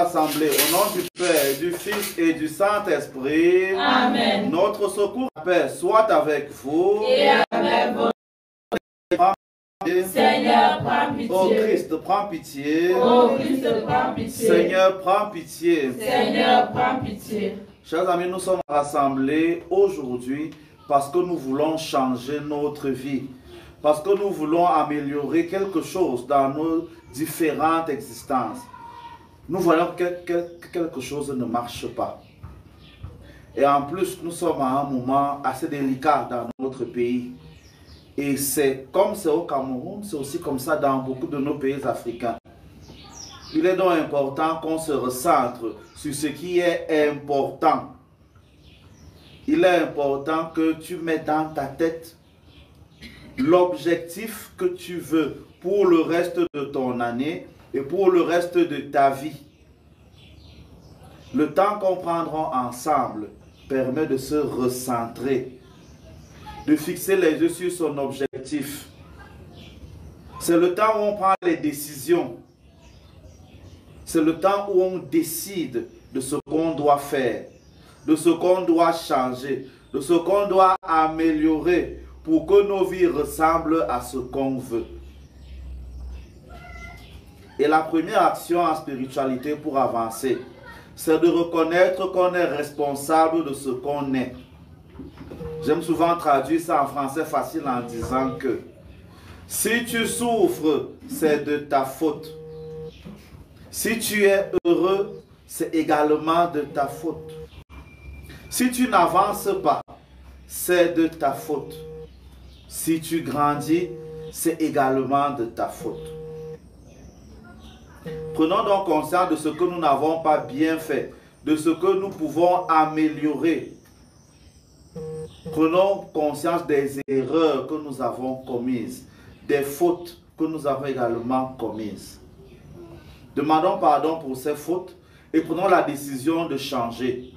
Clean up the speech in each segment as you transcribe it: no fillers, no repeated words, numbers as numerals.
rassemblés au nom du Père, du Fils et du Saint-Esprit. Amen. Notre secours, la paix, soit avec vous. Et avec vous. Seigneur, prends pitié. Ô Christ, prends pitié. Ô Christ, prends pitié. Seigneur, prends pitié. Seigneur, prends pitié. Chers amis, nous sommes rassemblés aujourd'hui parce que nous voulons changer notre vie. Parce que nous voulons améliorer quelque chose dans nos différentes existences. Nous voyons que quelque chose ne marche pas. Et en plus, nous sommes à un moment assez délicat dans notre pays. Et c'est comme c'est au Cameroun, c'est aussi comme ça dans beaucoup de nos pays africains. Il est donc important qu'on se recentre sur ce qui est important. Il est important que tu mettes dans ta tête l'objectif que tu veux pour le reste de ton année et pour le reste de ta vie. Le temps qu'on prendra ensemble permet de se recentrer, de fixer les yeux sur son objectif. C'est le temps où on prend les décisions. C'est le temps où on décide de ce qu'on doit faire, de ce qu'on doit changer, de ce qu'on doit améliorer pour que nos vies ressemblent à ce qu'on veut. Et la première action en spiritualité pour avancer, c'est de reconnaître qu'on est responsable de ce qu'on est. J'aime souvent traduire ça en français facile en disant que si tu souffres, c'est de ta faute. Si tu es heureux, c'est également de ta faute. Si tu n'avances pas, c'est de ta faute. Si tu grandis, c'est également de ta faute. Prenons donc conscience de ce que nous n'avons pas bien fait, de ce que nous pouvons améliorer. Prenons conscience des erreurs que nous avons commises, des fautes que nous avons également commises. Demandons pardon pour ces fautes et prenons la décision de changer.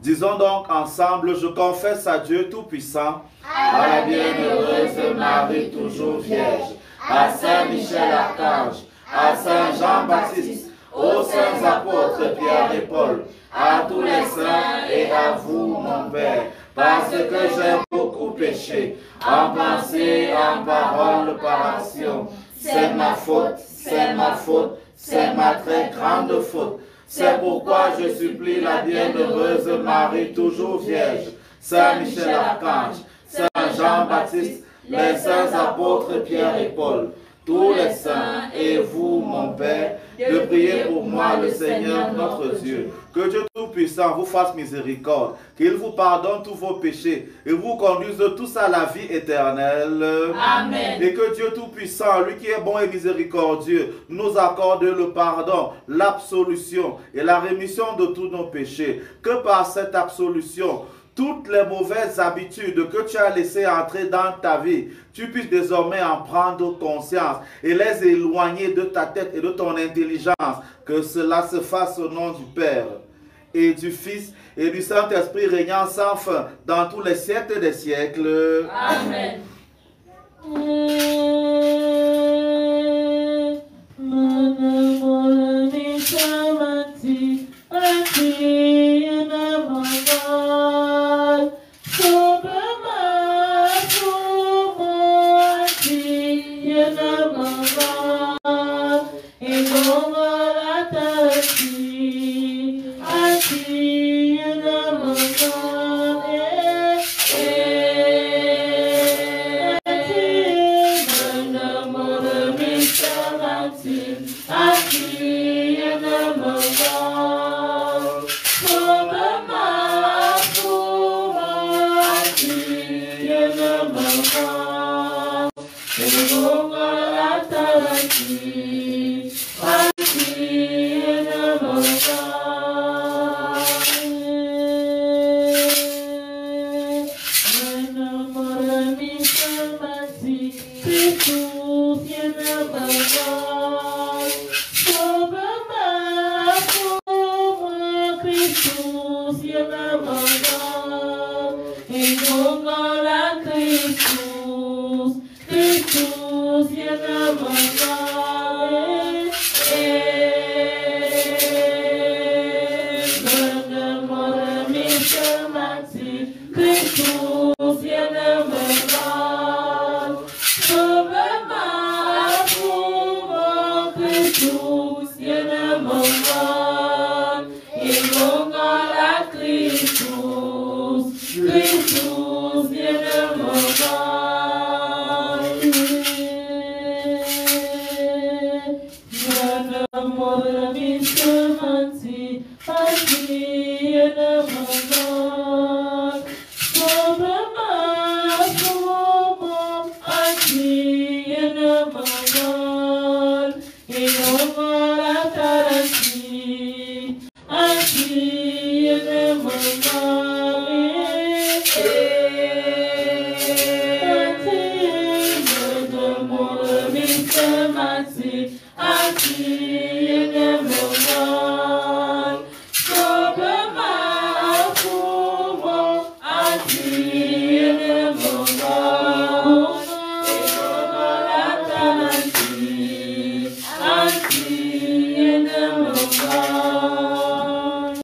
Disons donc ensemble, je confesse à Dieu Tout-Puissant, à la bienheureuse Marie toujours vierge, à Saint Michel Archange, à Saint Jean-Baptiste, aux saints apôtres Pierre et Paul, à tous les saints et à vous, mon Père, parce que j'ai beaucoup péché, en pensée, en parole, par action. C'est ma faute, c'est ma faute, c'est ma très grande faute. C'est pourquoi je supplie la bienheureuse Marie toujours vierge, Saint Michel Archange, Saint Jean-Baptiste, les saints apôtres Pierre et Paul, tous les saints et vous, mon Père, de prier pour moi le Seigneur notre Dieu. Que Dieu Tout-Puissant vous fasse miséricorde, qu'il vous pardonne tous vos péchés et vous conduise tous à la vie éternelle. Amen. Et que Dieu Tout-Puissant, lui qui est bon et miséricordieux, nous accorde le pardon, l'absolution et la rémission de tous nos péchés. Que par cette absolution, toutes les mauvaises habitudes que tu as laissées entrer dans ta vie, tu puisses désormais en prendre conscience et les éloigner de ta tête et de ton intelligence. Que cela se fasse au nom du Père et du Fils et du Saint-Esprit régnant sans fin dans tous les siècles des siècles. Amen. Christus, Christus, Christus, bien-aimé, sauve ma pauvre Christus, bien-aimé, invoque la Christus, Christus, bien-aimé.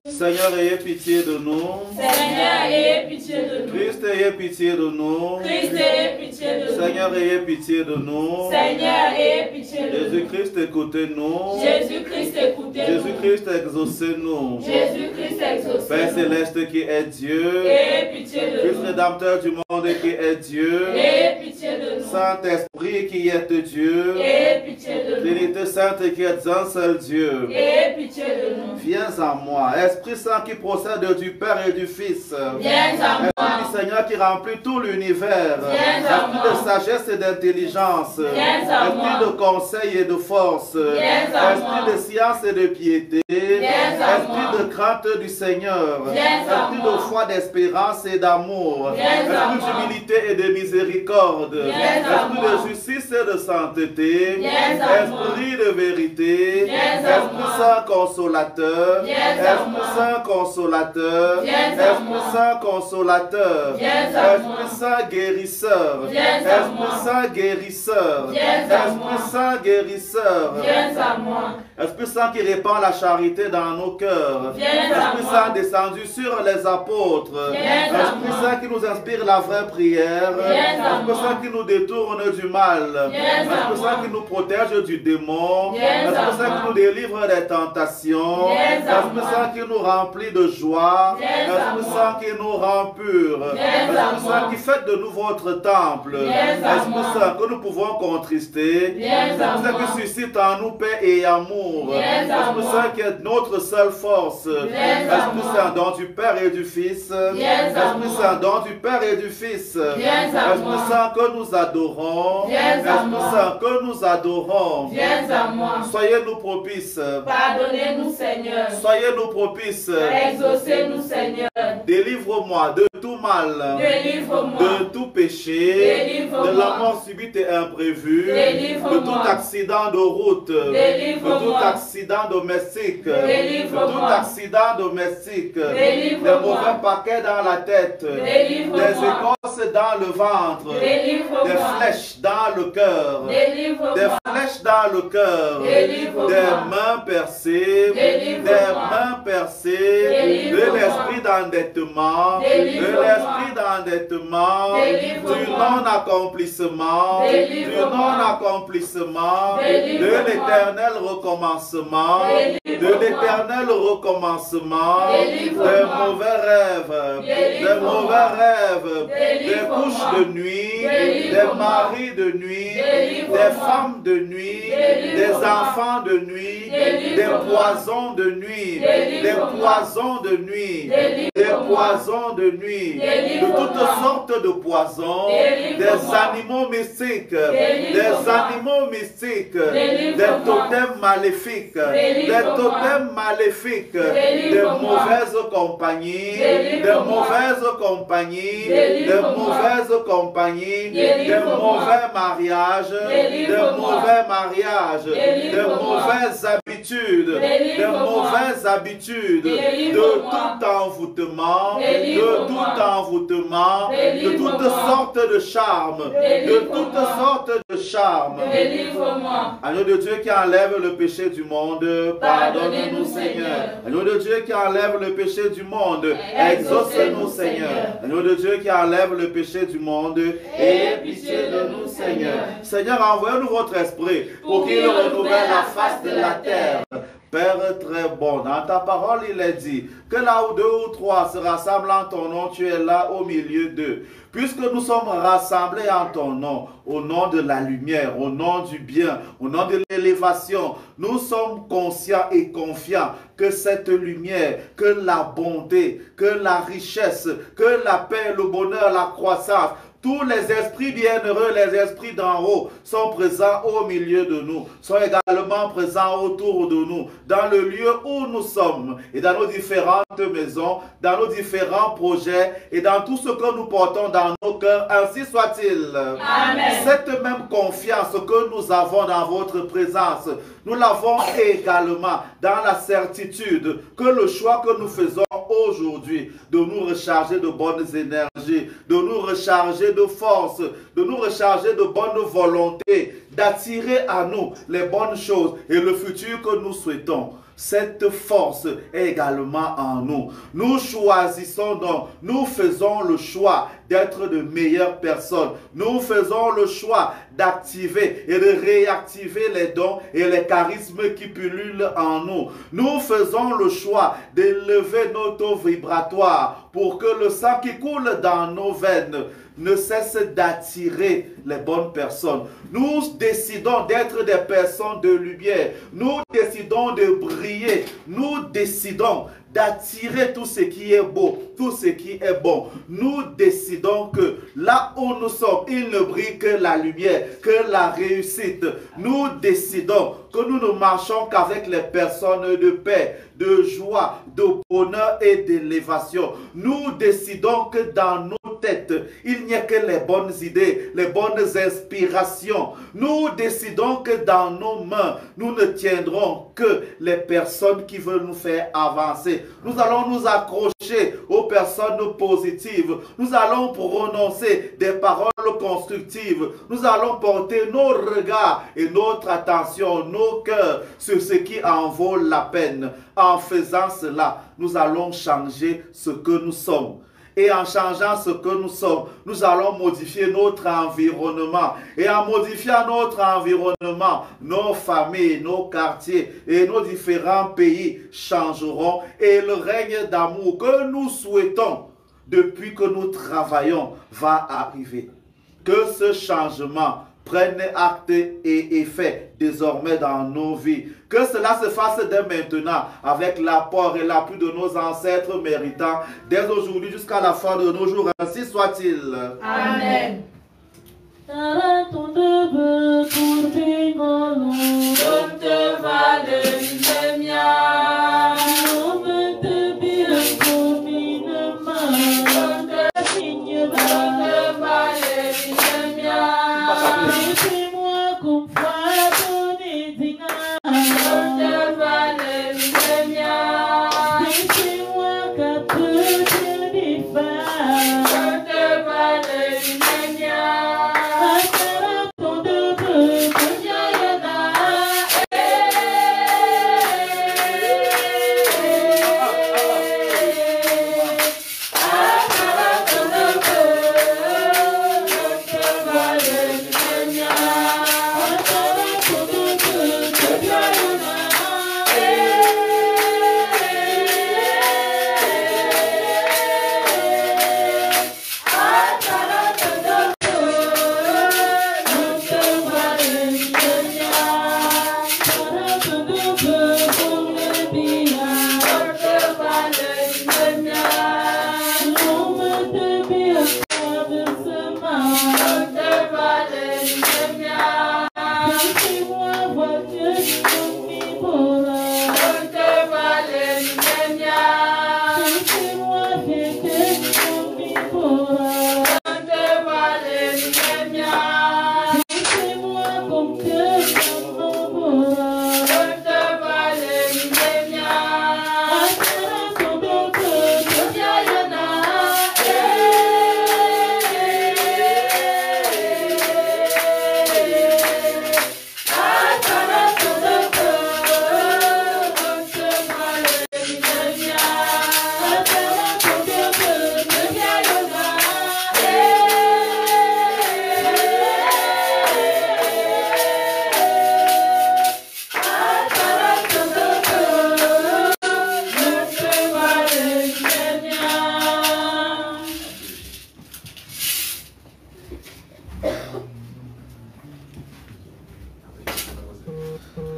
Seigneur, ayez pitié de nous. Seigneur, ayez pitié de nous. Christ, ayez pitié de nous. Christ, ayez pitié de nous. Seigneur, ayez pitié de nous. Seigneur, ayez pitié de nous. Jésus-Christ, écoutez-nous. Jésus-Christ, écoutez-nous. Jésus-Christ, exaucez-nous. Jésus-Christ, exaucez-nous. Père céleste qui est Dieu. Ayez pitié de Fils nous. rédempteur du monde qui est Dieu. Ayez pitié de nous. Saint-Esprit qui est Dieu. Ayez pitié de nous. Trinité sainte qui est un seul Dieu. Ayez pitié de nous. Viens à moi, Esprit Saint qui procède du Père et du Fils. Viens à moi. Esprit du Seigneur qui remplit tout l'univers. Viens à Esprit moi. de sagesse et d'intelligence. Viens à Esprit moi. de conseil et de force. Viens à Esprit moi. de science et de piété. Viens à Esprit moi. de crainte du Seigneur. Viens à Esprit moi. de foi, d'espérance et d'amour. Viens à Esprit moi. d'humilité et de miséricorde. Viens à Esprit moi. de justice et de sainteté. Viens à moi. Esprit de vérité. Viens à Esprit moi. Saint consolateur. Viens à Esprit moi. Saint consolateur. Viens à Esprit moi. Saint consolateur. Viens à moi. Esprit Saint guérisseur. Viens à Esprit moi. Saint guérisseur. Viens à moi. Esprit Saint guérisseur. Viens à moi. Esprit Saint qui répand la charité dans nos cœurs. Viens à Esprit moi. Saint descendu sur les apôtres. Viens à Esprit moi. Saint qui nous inspire la vraie prière. Viens à Esprit moi. Saint qui nous détourne du mal. Viens à Esprit Saint moi. qui nous protège du démon. Viens à Esprit Saint moi. qui nous délivre des tentations. Viens à Esprit moi. Saint qui nous remplit de joie. Viens à Esprit moi. Saint qui nous rend purs. Viens à Esprit moi. Saint qui fait de nous votre temple. Viens à Esprit moi. Saint que nous pouvons contrister. Viens à Esprit Saint moi. qui suscite en nous paix et amour. Viens à Esprit moi. Saint qui est notre seule force. Viens à Esprit moi. Saint, don du Père et du Fils. Viens à Esprit moi. Saint, don du Père et du Fils. Viens à Esprit moi. Saint que nous adorons. Viens à Esprit moi. Saint que nous adorons. Viens à moi. Soyez-nous propices. Pardonnez-nous, Seigneur. Soyez-nous propices. Exaucez-nous, Seigneur. Délivre-moi de tout mal. Délivre-moi. De tout péché. Délivre-moi. De la mort subite et imprévue. Délivre-moi. De tout accident de route. Délivre-moi. De tout accident domestique. Délivre-moi. De tout accident domestique. Délivre-moi. Des mauvais paquets dans la tête. Délivre-moi. Des écorces dans le ventre. Délivre-moi. Des flèches dans le cœur. Délivre-moi. Des flèches dans le cœur. Délivre-moi. Des mains percées. Délivre-moi. Des mains percées. Délivre-moi. De l'esprit d'endettement. De Délivre-moi. l'esprit d'endettement. Délivre-moi. Du non-accomplissement. Du Délivre-moi. non-accomplissement. De Délivre-moi. l'éternel recommencement. De Délivre-moi. l'éternel recommencement. Délivre-moi. Des mauvais rêves. Des Délivre-moi. mauvais rêves. Des Délivre-moi. couches de nuit. Des Délivre-moi. maris de nuit. Délivre-moi. Des femmes de nuit. Des Délivre-moi. enfants de nuit. Des Délivre-moi. poisons de nuit. Des Délivre-moi. poisons de nuit. Délivre-moi. Des poisons de nuit. De Délivre-moi. toutes sortes de poisons. Délivre-moi. Des animaux mystiques. Des Délivre-moi. animaux mystiques. Des Délivre-moi. totems maléfiques. Des Délivre-moi. totems maléfiques. Des Délivre-moi. mauvaises compagnies. Des Délivre-moi. mauvaises compagnies. Des Délivre-moi. mauvaises compagnies. Des Délivre-moi. mauvais mariages. Des Délivre-moi. mauvais mariages. Des Délivre-moi. mauvaises habitudes. Des Délivre-moi. mauvaises habitudes. De Délivre-moi. tout envoûtement. De Délivre-moi. tout envoûtement. De Délivre-moi. toutes sortes de charmes. De Délivre-moi. toutes sortes de charme. Délivre-moi. Agneau de Dieu qui enlève le péché du monde, Pardonnez-nous, Seigneur. Agneau de Dieu qui enlève le péché du monde, exaucez-nous, Seigneur. Agneau de Dieu qui enlève le péché du monde, Ayez pitié de nous, Seigneur. Seigneur, envoyez-nous votre esprit pour qu'il renouvelle la face de la terre. Père très bon, dans ta parole il est dit que là où 2 ou 3 se rassemblent en ton nom, tu es là au milieu d'eux. Puisque nous sommes rassemblés en ton nom, au nom de la lumière, au nom du bien, au nom de l'élévation, nous sommes conscients et confiants que cette lumière, que la bonté, que la richesse, que la paix, le bonheur, la croissance, tous les esprits bienheureux, les esprits d'en haut sont présents au milieu de nous, sont également présents autour de nous, dans le lieu où nous sommes et dans nos différentes maisons, dans nos différents projets et dans tout ce que nous portons dans nos cœurs, ainsi soit-il. Amen. Cette même confiance que nous avons dans votre présence, nous l'avons également dans la certitude que le choix que nous faisons aujourd'hui de nous recharger de bonnes énergies, de nous recharger de force, de nous recharger de bonne volonté, d'attirer à nous les bonnes choses et le futur que nous souhaitons. Cette force est également en nous. Nous choisissons donc, nous faisons le choix d'être de meilleures personnes. Nous faisons le choix d'activer et de réactiver les dons et les charismes qui pullulent en nous. Nous faisons le choix d'élever nos taux vibratoires pour que le sang qui coule dans nos veines ne cesse d'attirer les bonnes personnes. Nous décidons d'être des personnes de lumière. Nous décidons de briller. Nous décidons d'attirer tout ce qui est beau, tout ce qui est bon. Nous décidons que là où nous sommes, il ne brille que la lumière, que la réussite. Nous décidons que nous ne marchons qu'avec les personnes de paix, de joie, de bonheur et d'élévation. Nous décidons que dans nos têtes, il n'y a que les bonnes idées, les bonnes inspirations. Nous décidons que dans nos mains, nous ne tiendrons que les personnes qui veulent nous faire avancer. Nous allons nous accrocher aux personnes positives. Nous allons prononcer des paroles constructives. Nous allons porter nos regards et notre attention, nos cœurs sur ce qui en vaut la peine. En faisant cela, nous allons changer ce que nous sommes. Et en changeant ce que nous sommes, nous allons modifier notre environnement. Et en modifiant notre environnement, nos familles, nos quartiers et nos différents pays changeront. Et le règne d'amour que nous souhaitons depuis que nous travaillons va arriver. Que ce changement prenne acte et effet désormais dans nos vies. Que cela se fasse dès maintenant avec l'apport et l'appui de nos ancêtres méritants, dès aujourd'hui jusqu'à la fin de nos jours. Ainsi soit-il. Amen.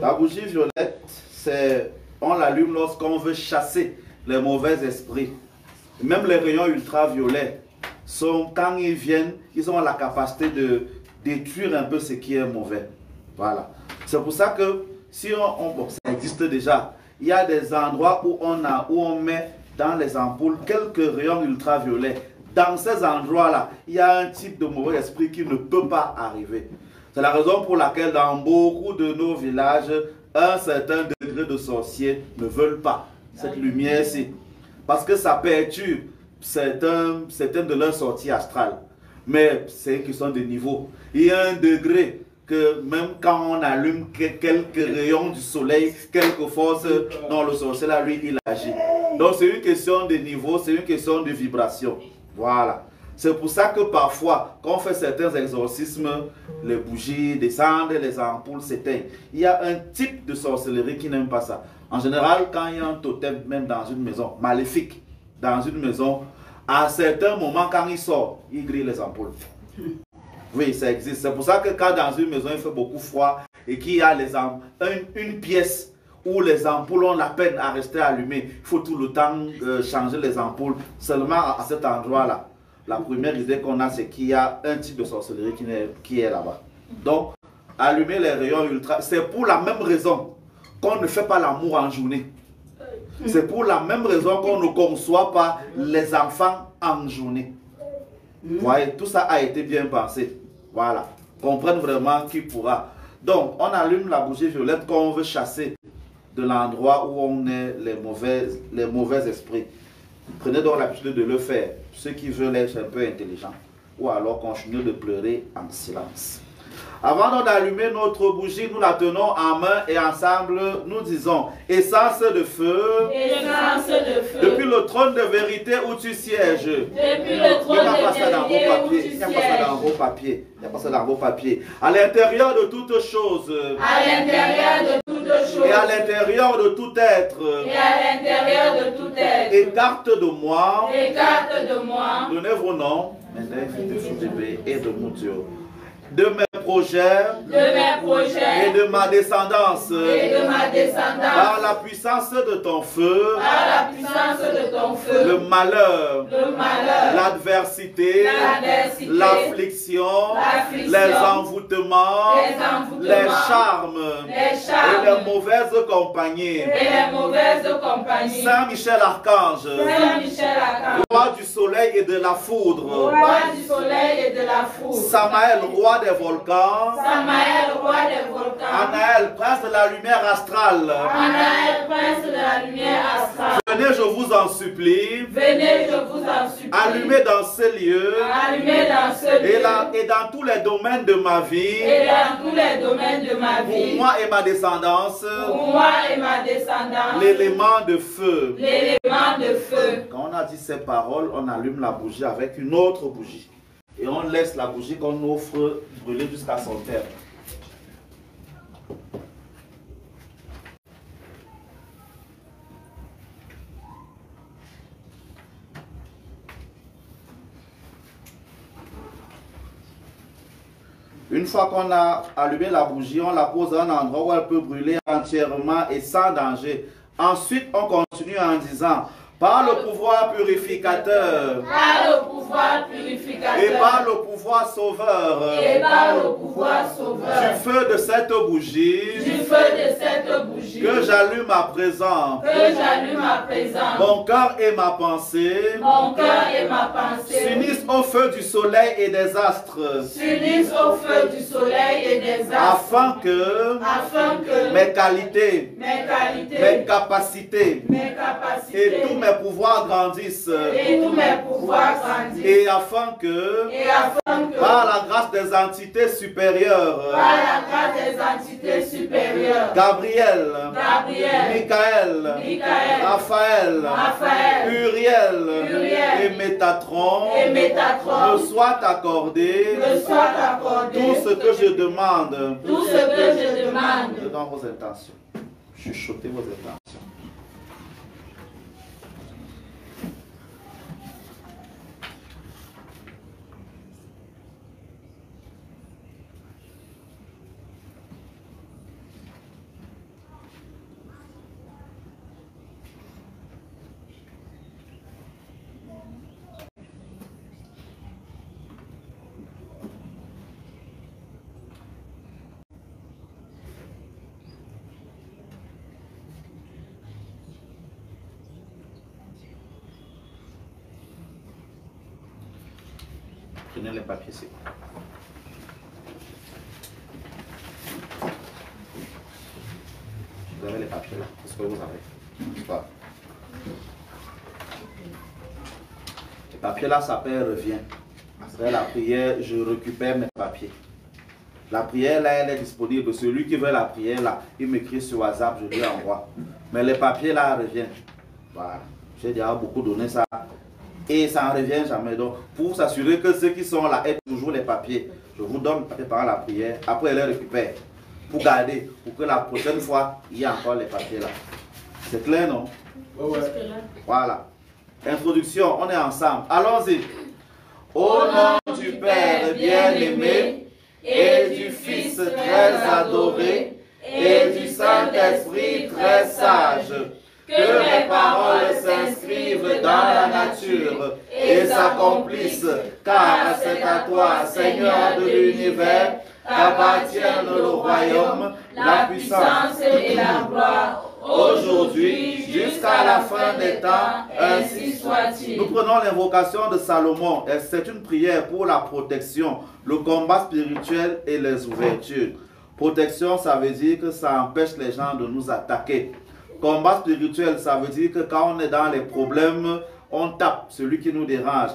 La bougie violette, on l'allume lorsqu'on veut chasser les mauvais esprits. Même les rayons ultraviolets, quand ils viennent, ils ont la capacité de détruire un peu ce qui est mauvais. Voilà. C'est pour ça que si bon, ça existe déjà. Il y a des endroits où on met dans les ampoules quelques rayons ultraviolets. Dans ces endroits-là, il y a un type de mauvais esprit qui ne peut pas arriver. C'est la raison pour laquelle dans beaucoup de nos villages, un certain degré de sorciers ne veulent pas cette lumière-ci. Parce que ça perturbe certaines de leurs sorties astrales. Mais c'est une question de niveau. Il y a un degré que même quand on allume quelques rayons du soleil, quelques forces, non, le sorcier là, lui, il agit. Donc c'est une question de niveau, c'est une question de vibration. Voilà. C'est pour ça que parfois, quand on fait certains exorcismes, les bougies descendent, les ampoules s'éteignent. Il y a un type de sorcellerie qui n'aime pas ça. En général, quand il y a un totem, même dans une maison, maléfique, dans une maison, à certains moments, quand il sort, il grille les ampoules. Oui, ça existe. C'est pour ça que quand dans une maison, il fait beaucoup froid et qu'il y a une pièce où les ampoules ont la peine à rester allumées, il faut tout le temps changer les ampoules. Seulement à cet endroit-là, la première idée qu'on a, c'est qu'il y a un type de sorcellerie qui est là-bas. Donc, allumer les rayons ultra, c'est pour la même raison qu'on ne fait pas l'amour en journée. C'est pour la même raison qu'on ne conçoit pas les enfants en journée. Vous voyez, tout ça a été bien pensé. Voilà. Comprendre vraiment qui pourra. Donc, on allume la bougie violette quand on veut chasser de l'endroit où on est les mauvais esprits. Prenez donc l'habitude de le faire. Ceux qui veulent être un peu intelligents. Ou alors continuez de pleurer en silence. Avant donc d'allumer notre bougie, nous la tenons en main et ensemble, nous disons: essence de feu, essence de feu, depuis le trône de vérité où tu sièges. Depuis le trône de vérité où tu Il n'y a pas ça sièges. dans vos papiers. Il n'y a pas ça dans vos papiers. À l'intérieur de toutes choses. À l'intérieur de toutes choses. Et à l'intérieur de tout être. Et à l'intérieur de tout être. Écarte de moi. Écarte de moi. Donnez vos noms. Et de mon Dieu. De mes projets. De mes projets. Et de ma descendance. Et de ma descendance. Par la puissance de ton feu. Par la puissance de ton feu. Le malheur. Le malheur. L'adversité. L'adversité. L'affliction. L'affliction. Les envoûtements. Les envoûtements. Les charmes. Les charmes. Et les mauvaises compagnies. Et les mauvaises compagnies. Saint Michel Archange. Saint Michel Archange. Roi du soleil et de la foudre. Roi du soleil et de la foudre. Samaël, roi des volcans. Samaël, roi des volcans. Anaël, prince de la lumière astrale. Anaël, prince de la lumière astrale. Venez, je vous en supplie. Venez, je vous en supplie. Allumez dans ce lieu. Allumez dans ce lieu. Et dans tous les domaines de ma vie. Et dans tous les domaines de ma vie. Pour moi et ma descendance. Pour moi et ma descendance. L'élément de feu. L'élément de feu. Quand on a dit ces paroles, on allume la bougie avec une autre bougie. Et on laisse la bougie qu'on offre brûler jusqu'à son terme. Une fois qu'on a allumé la bougie, on la pose à un endroit où elle peut brûler entièrement et sans danger. Ensuite, on continue en disant: par le pouvoir purificateur. Par le pouvoir purificateur. Et par le pouvoir sauveur. Et par le pouvoir sauveur. Du feu de cette bougie. Du feu de cette bougie. Que j'allume à présent. Que j'allume à présent. Mon cœur et ma pensée. Mon cœur et ma pensée. S'unissent au feu du soleil et des astres. S'unissent au feu du soleil et des astres. Afin que mes qualités. Mes capacités. Et tous mes pouvoirs grandissent. Et tous mes pouvoirs grandissent. Et afin que par la grâce des entités supérieures. Par la grâce des entités supérieures. Gabriel. Michael. Raphaël. Uriel. Et Métatron. Me soit accordé. Tout ce que je demande. Dans vos intentions. Chuchotez vos intentions. Prenez les papiers ici. Vous avez les papiers là. Qu'est-ce que vous avez? Voilà. Les papiers là, ça s'appelle revient. Après la prière, je récupère mes papiers. La prière là, elle est disponible. Celui qui veut la prière là, il m'écrit sur WhatsApp, je lui envoie. Mais les papiers là reviennent. Voilà. J'ai déjà beaucoup donné ça. Et ça ne revient jamais. Donc, pour s'assurer que ceux qui sont là aient toujours les papiers, je vous donne les papiers pendant la prière. Après, elle les récupère. Pour garder, pour que la prochaine fois, il y ait encore les papiers là. C'est clair, non? Ouais. Voilà. Introduction, on est ensemble. Allons-y. Au nom du Père bien-aimé et du Fils très adoré et du Saint-Esprit très sage, que mes paroles s'inscrivent dans la nature et s'accomplissent, car c'est à toi, Seigneur de l'univers, qu'appartiennent le royaume, la puissance et la gloire, aujourd'hui jusqu'à la fin des temps, ainsi soit-il. Nous prenons l'invocation de Salomon. C'est une prière pour la protection, le combat spirituel et les ouvertures. Protection, ça veut dire que ça empêche les gens de nous attaquer. Combat spirituel, ça veut dire que quand on est dans les problèmes, on tape celui qui nous dérange.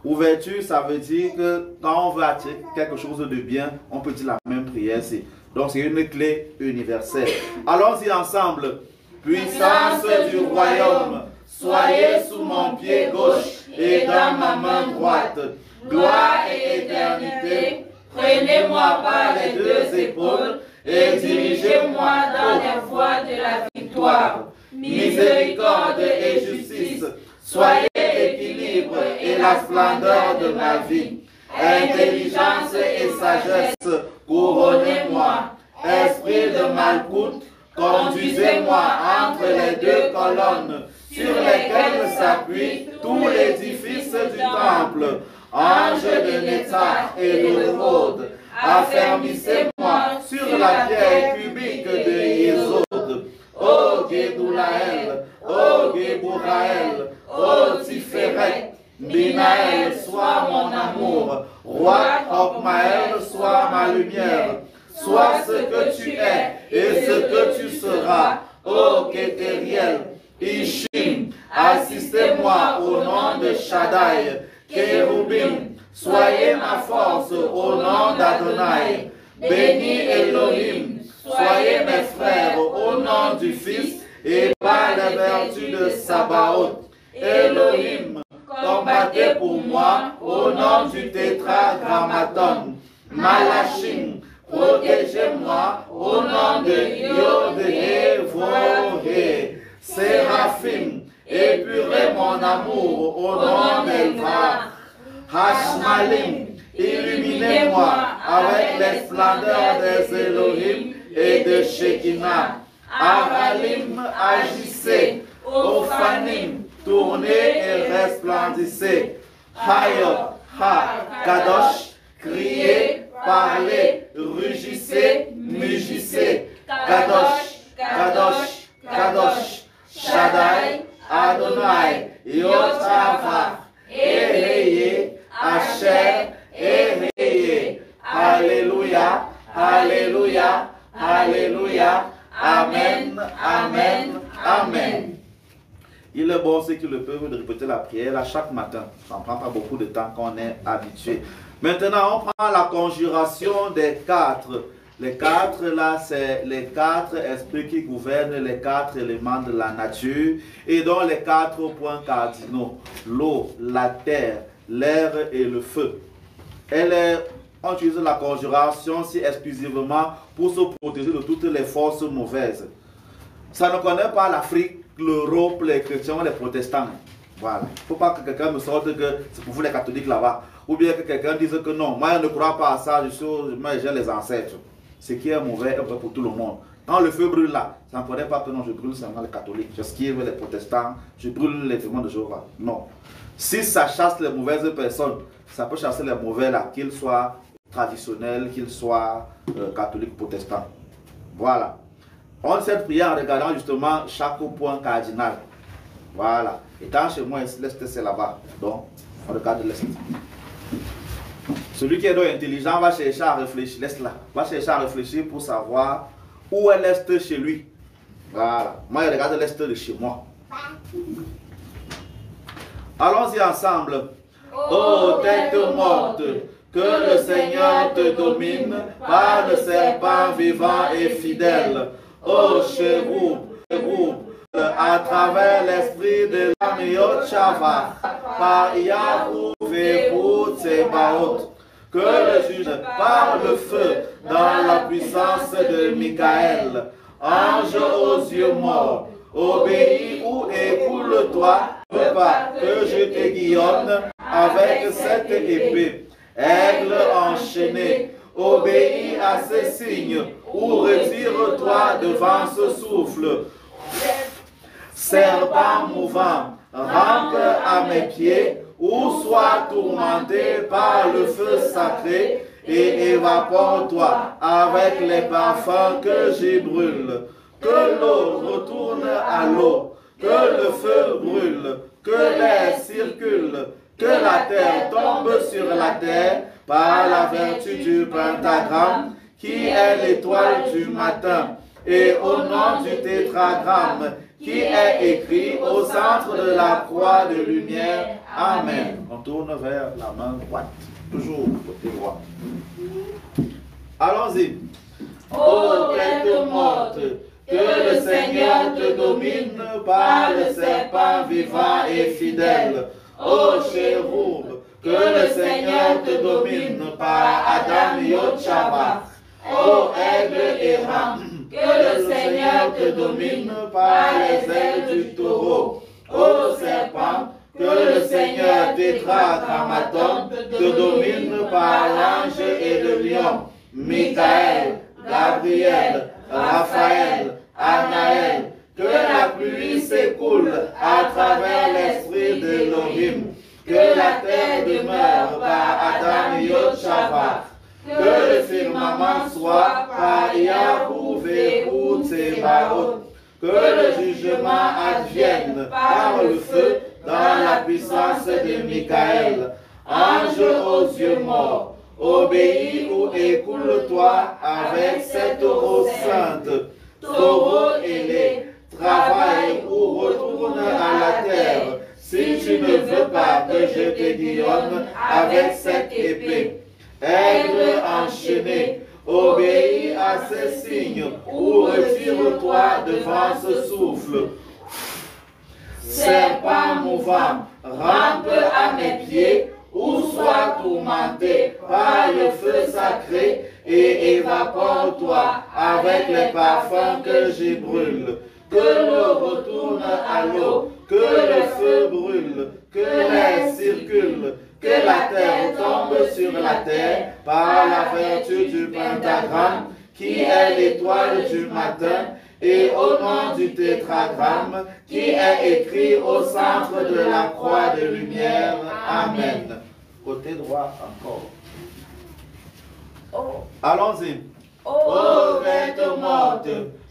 Ouverture, ça veut dire que quand on veut attirer quelque chose de bien, on peut dire la même prière ici. Donc c'est une clé universelle. Allons-y ensemble. Puissance du royaume, soyez sous mon pied gauche et dans ma main droite. Gloire et éternité, prenez-moi par les deux épaules et dirigez-moi dans les voies de la victoire. Miséricorde et justice, soyez l'équilibre et la splendeur de ma vie. Intelligence et sagesse, couronnez-moi. Esprit de Malkout, conduisez-moi entre les deux colonnes sur lesquelles s'appuie tout l'édifice du temple. Ange de Nétar et de Rhodes, affermissez-moi sur la pierre cubique de Yésod. Ô Gédoulaël, ô Gébouraël, ô Tiferet, Binaël, sois mon amour, roi Okmaël, sois ma lumière. Sois ce que tu es et ce que tu seras, ô Kétériel, Ishim, assistez-moi au nom de Shaddai, Kérubim, soyez ma force au nom d'Adonai. Béni Elohim, soyez mes frères au nom du Fils et par les vertus de Sabaoth. Elohim, combattez pour moi au nom du Tétragrammaton. Malachim, protégez-moi au nom de Yod-Hé-Vov-Hé. Séraphim, épurez mon amour au nom d'Elva. Hashmalim, illuminez-moi avec les splendeurs des Elohim et de Shekinah. Aralim, agissez. Ophanim, tournez et resplendissez. Hayot, Ha, Kadosh, criez, parlez, rugissez, mugissez. Kadosh, Kadosh, Kadosh, Shaddai, Adonai, Yotava, Eheye, Asher, Eheye. Alléluia, Alléluia, Alléluia. Amen, Amen, Amen. Il est bon, ceux qui le peuvent, de répéter la prière à chaque matin. Ça ne prend pas beaucoup de temps quand on est habitué. Maintenant, on prend la conjuration des quatre. Les quatre, là, c'est les quatre esprits qui gouvernent les quatre éléments de la nature et dont les quatre points cardinaux. L'eau, la terre, l'air et le feu. On utilise la conjuration si exclusivement pour se protéger de toutes les forces mauvaises. Ça ne connaît pas l'Afrique, l'Europe, les chrétiens, les protestants. Voilà. Il ne faut pas que quelqu'un me sorte que c'est pour vous les catholiques là-bas. Ou bien que quelqu'un dise que non, moi je ne crois pas à ça, moi j'ai les ancêtres. Ce qui est mauvais est vrai pour tout le monde. Quand le feu brûle là, ça ne connaît pas que non, je brûle seulement les catholiques, j'esquive les protestants, je brûle les témoins de Jéhovah. Non. Si ça chasse les mauvaises personnes, ça peut chasser les mauvais là, qu'ils soient traditionnels, qu'ils soient catholiques, protestants. Voilà. On cette prière en regardant justement chaque point cardinal. Voilà. Étant chez moi, l'Est c'est là-bas. Donc, on regarde l'Est. Celui qui est donc intelligent va chercher à réfléchir, laisse-la, va chercher à réfléchir pour savoir où est l'est chez lui. Voilà, moi je regarde l'est de chez moi. Allons-y ensemble. Ô tête morte, que le Seigneur te domine par le serpent vivant et fidèle. Ô chérub, à travers l'esprit de l'Amiot Shava, par Yahweh Tsebaot, que le juge par le feu dans la puissance de Michael, ange aux yeux morts, obéis ou écoule-toi, pas que je t'aiguillonne avec cette épée. Aigle enchaîné, obéis à ces signes, ou retire-toi devant ce souffle. Serpent mouvant, rampe à mes pieds, ou sois tourmenté par le feu sacré, et évapore-toi avec les parfums que j'y brûle. Que l'eau retourne à l'eau, que le feu brûle, que l'air circule, que la terre tombe sur la terre par la vertu du pentagramme qui est l'étoile du matin et au nom du tétragramme qui est écrit au centre de la croix de lumière. Amen. On tourne vers la main droite, toujours côté droit. Allons-y. Ô tête morte, que le Seigneur te domine par le serpent vivant et fidèle. Ô chérub, que le Seigneur te domine par Adam Yotchava. Ô aigle errant, que le Seigneur te domine par les ailes du taureau. Ô serpent, que le Seigneur tétragrammaton te domine par l'ange et le lion. Michael, Gabriel, Raphaël, Anaël, que la pluie s'écoule à travers l'esprit d'Elohim, que la terre demeure par Adam Yotchava, que le firmament soit par Yahweh Tsebaot, que le jugement advienne par le feu dans la puissance de Michael, ange aux yeux morts, obéis ou écoule-toi avec cette eau sainte. Taureau ailé, travaille ou retourne à la terre, si tu ne veux pas que je t'aiguillonne avec cette épée. Aigle enchaîné, obéis à ces signes, ou retire-toi devant ce souffle. Serpent mouvant, rampe à mes pieds, ou sois tourmenté par le feu sacré, et évapore-toi avec les parfums que j'y brûle. Que l'eau retourne à l'eau, que le feu brûle, que l'air circule, que la terre tombe sur la terre par la vertu du pentagramme qui est l'étoile du matin et au nom du tétragramme qui est écrit au centre de la croix de lumière. Amen. Côté droit encore. Allons-y. Ô tête morte,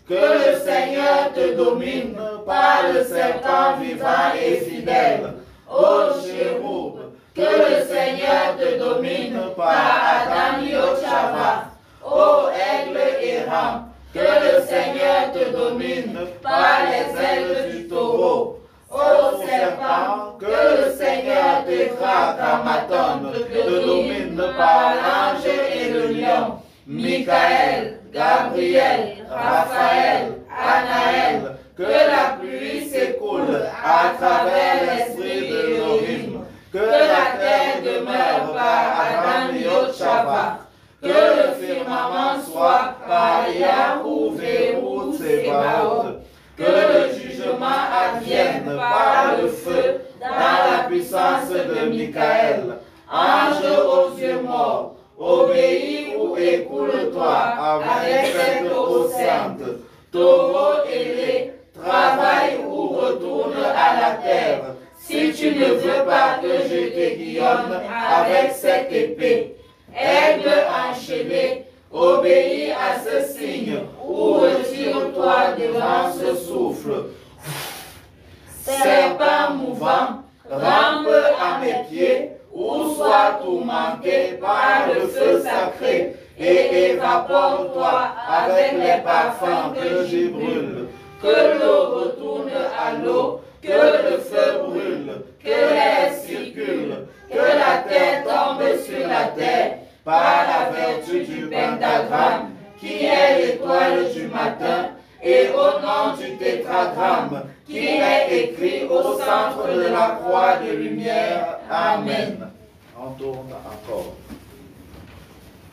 que le Seigneur te domine par le serpent vivant et fidèle. Ô chérub, que le Seigneur te domine par Adam Yotchava. Ô aigle errant, que le Seigneur te domine par les ailes du taureau. Ô serpent, que le Seigneur tétragrammaton te domine par l'ange et le lion. Michael, Gabriel, Raphaël, Anaël, que la pluie s'écoule à travers l'esprit d'Elohim, que la terre demeure par Adam Yotchava, que le firmament soit par Yahweh Tsebaot, que le jugement advienne par le feu dans la puissance de Michael, ange aux yeux morts, obéis ou écoule-toi avec cette eau sainte. Taureau ailé, travaille ou retourne à la terre, si tu ne veux pas que je t'aiguillonne avec cette épée. Aigle enchaîné, obéis à ce signe, ou retire-toi devant ce souffle. Serpent mouvant, rampe à mes pieds, ou soit tourmenté par le feu sacré, et évapore-toi avec les parfums que j'y brûle. Que l'eau retourne à l'eau, que le feu brûle, que l'air circule, que la terre tombe sur la terre, par la vertu du pentagramme, qui est l'étoile du matin, et au nom du tétragramme, qui est écrit au centre de la croix de lumière. Amen. On tourne encore.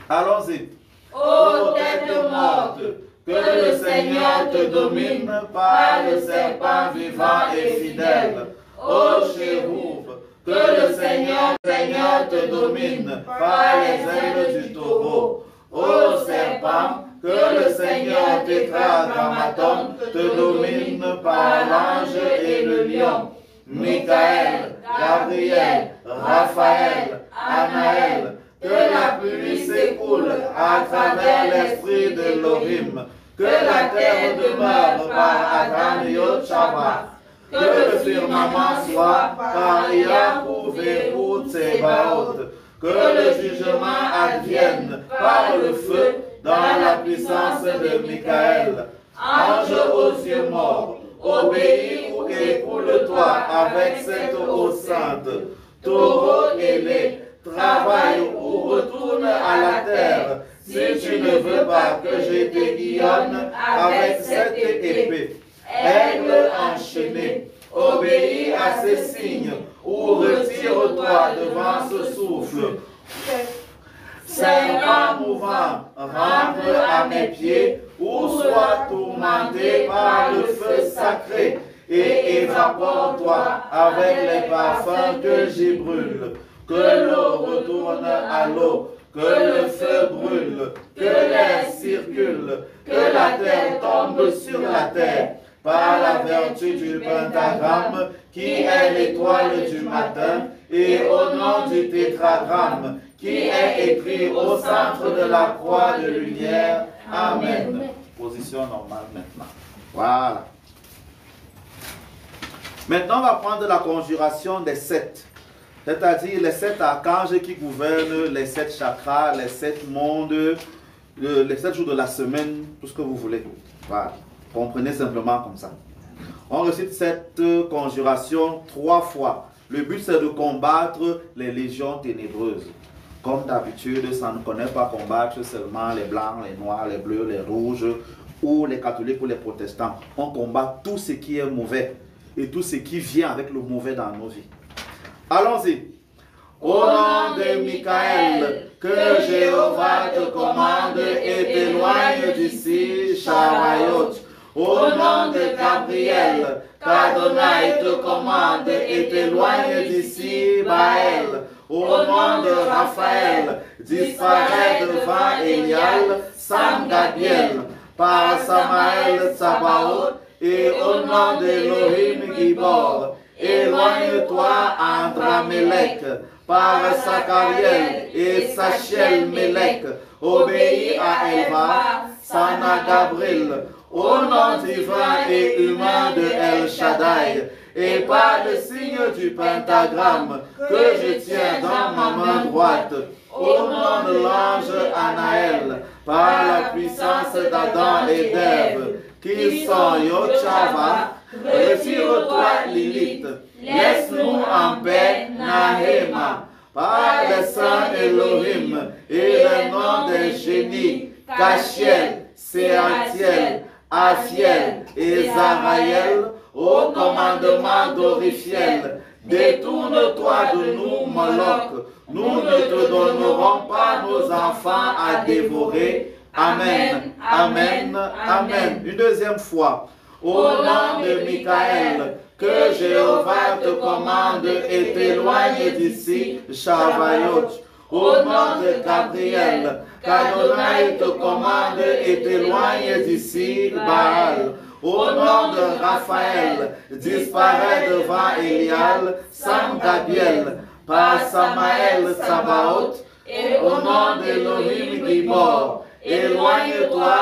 Allons-y. Ô tête morte, que le Seigneur te domine par le serpent vivant et fidèle. Ô chérouf, que le Seigneur te domine par les ailes du taureau. Ô serpent, que le Seigneur tétragrammaton te domine par l'ange et le lion. Michael, Gabriel, Raphaël, Anaël, que la pluie s'écoule à travers l'esprit de l'Orim, que la terre demeure par Adam Yod Shabbat, que le firmament soit par Yahou Verou Tsebaot, que le jugement advienne par le feu dans la puissance de Michael. Ange aux yeux morts, obéis ou écoule-toi avec cette eau sainte. Taureau ailé, travaille ou retourne à la terre, si tu ne veux pas que je te guillonne avec cette épée. Aigle enchaîné, obéis à ces signes, ou retire-toi devant ce souffle. Serpent mouvant, rentre à mes pieds, ou sois tourmenté par le feu sacré, et évapore-toi avec les parfums que j'y brûle. Que l'eau retourne à l'eau, que le feu brûle, que l'air circule, que la terre tombe sur la terre, par la vertu du pentagramme, qui est l'étoile du matin, et au nom du tétragramme, qui est écrit au centre de la croix de lumière. Amen. Position normale maintenant. Voilà. Maintenant, on va prendre la conjuration des 7. C'est-à-dire les 7 archanges qui gouvernent les 7 chakras, les 7 mondes, les 7 jours de la semaine, tout ce que vous voulez. Voilà. Comprenez simplement comme ça. On récite cette conjuration 3 fois. Le but, c'est de combattre les légions ténébreuses. Comme d'habitude, ça ne connaît pas combattre seulement les blancs, les noirs, les bleus, les rouges, ou les catholiques ou les protestants. On combat tout ce qui est mauvais et tout ce qui vient avec le mauvais dans nos vies. Allons-y. Au nom de Michael, que Jéhovah te commande et t'éloigne d'ici, Shavayot. Au nom de Gabriel, qu'Adonai te commande et t'éloigne d'ici, Baël. Au nom de Raphaël, disparaît devant Elial, Sam Gabriel, par Samaël Tsabaoth, et au nom d'Elohim Gibor, éloigne-toi Andramélec, par Sachariel et Sachiel Mélec, obéis à Eva, Sana Gabriel, au nom divin et humain de El Shaddai, et par le signe du pentagramme que je tiens dans ma main droite, au nom de l'ange Anaël, par la puissance d'Adam et d'Ève, qui sont Yotchava, retire-toi Lilith, laisse-nous en paix Nahema, par les saints Elohim et le nom des génies, Cachiel, Séatiel, Aphiel et Zaraël, au commandement d'Orifiel, détourne-toi de nous, Moloch, nous ne te donnerons pas nos enfants à dévorer. Amen, amen, amen. Une deuxième fois. Au nom de Michael, que Jéhovah te commande et t'éloigne d'ici, Shavayot. Au nom de Gabriel, qu'Adonai te commande et t'éloigne d'ici, Baal. Au nom de Raphaël, disparaît devant Elial, Sam Gabriel, par Samaël Tsabaoth, et au nom d'Elohim Gibor, éloigne-toi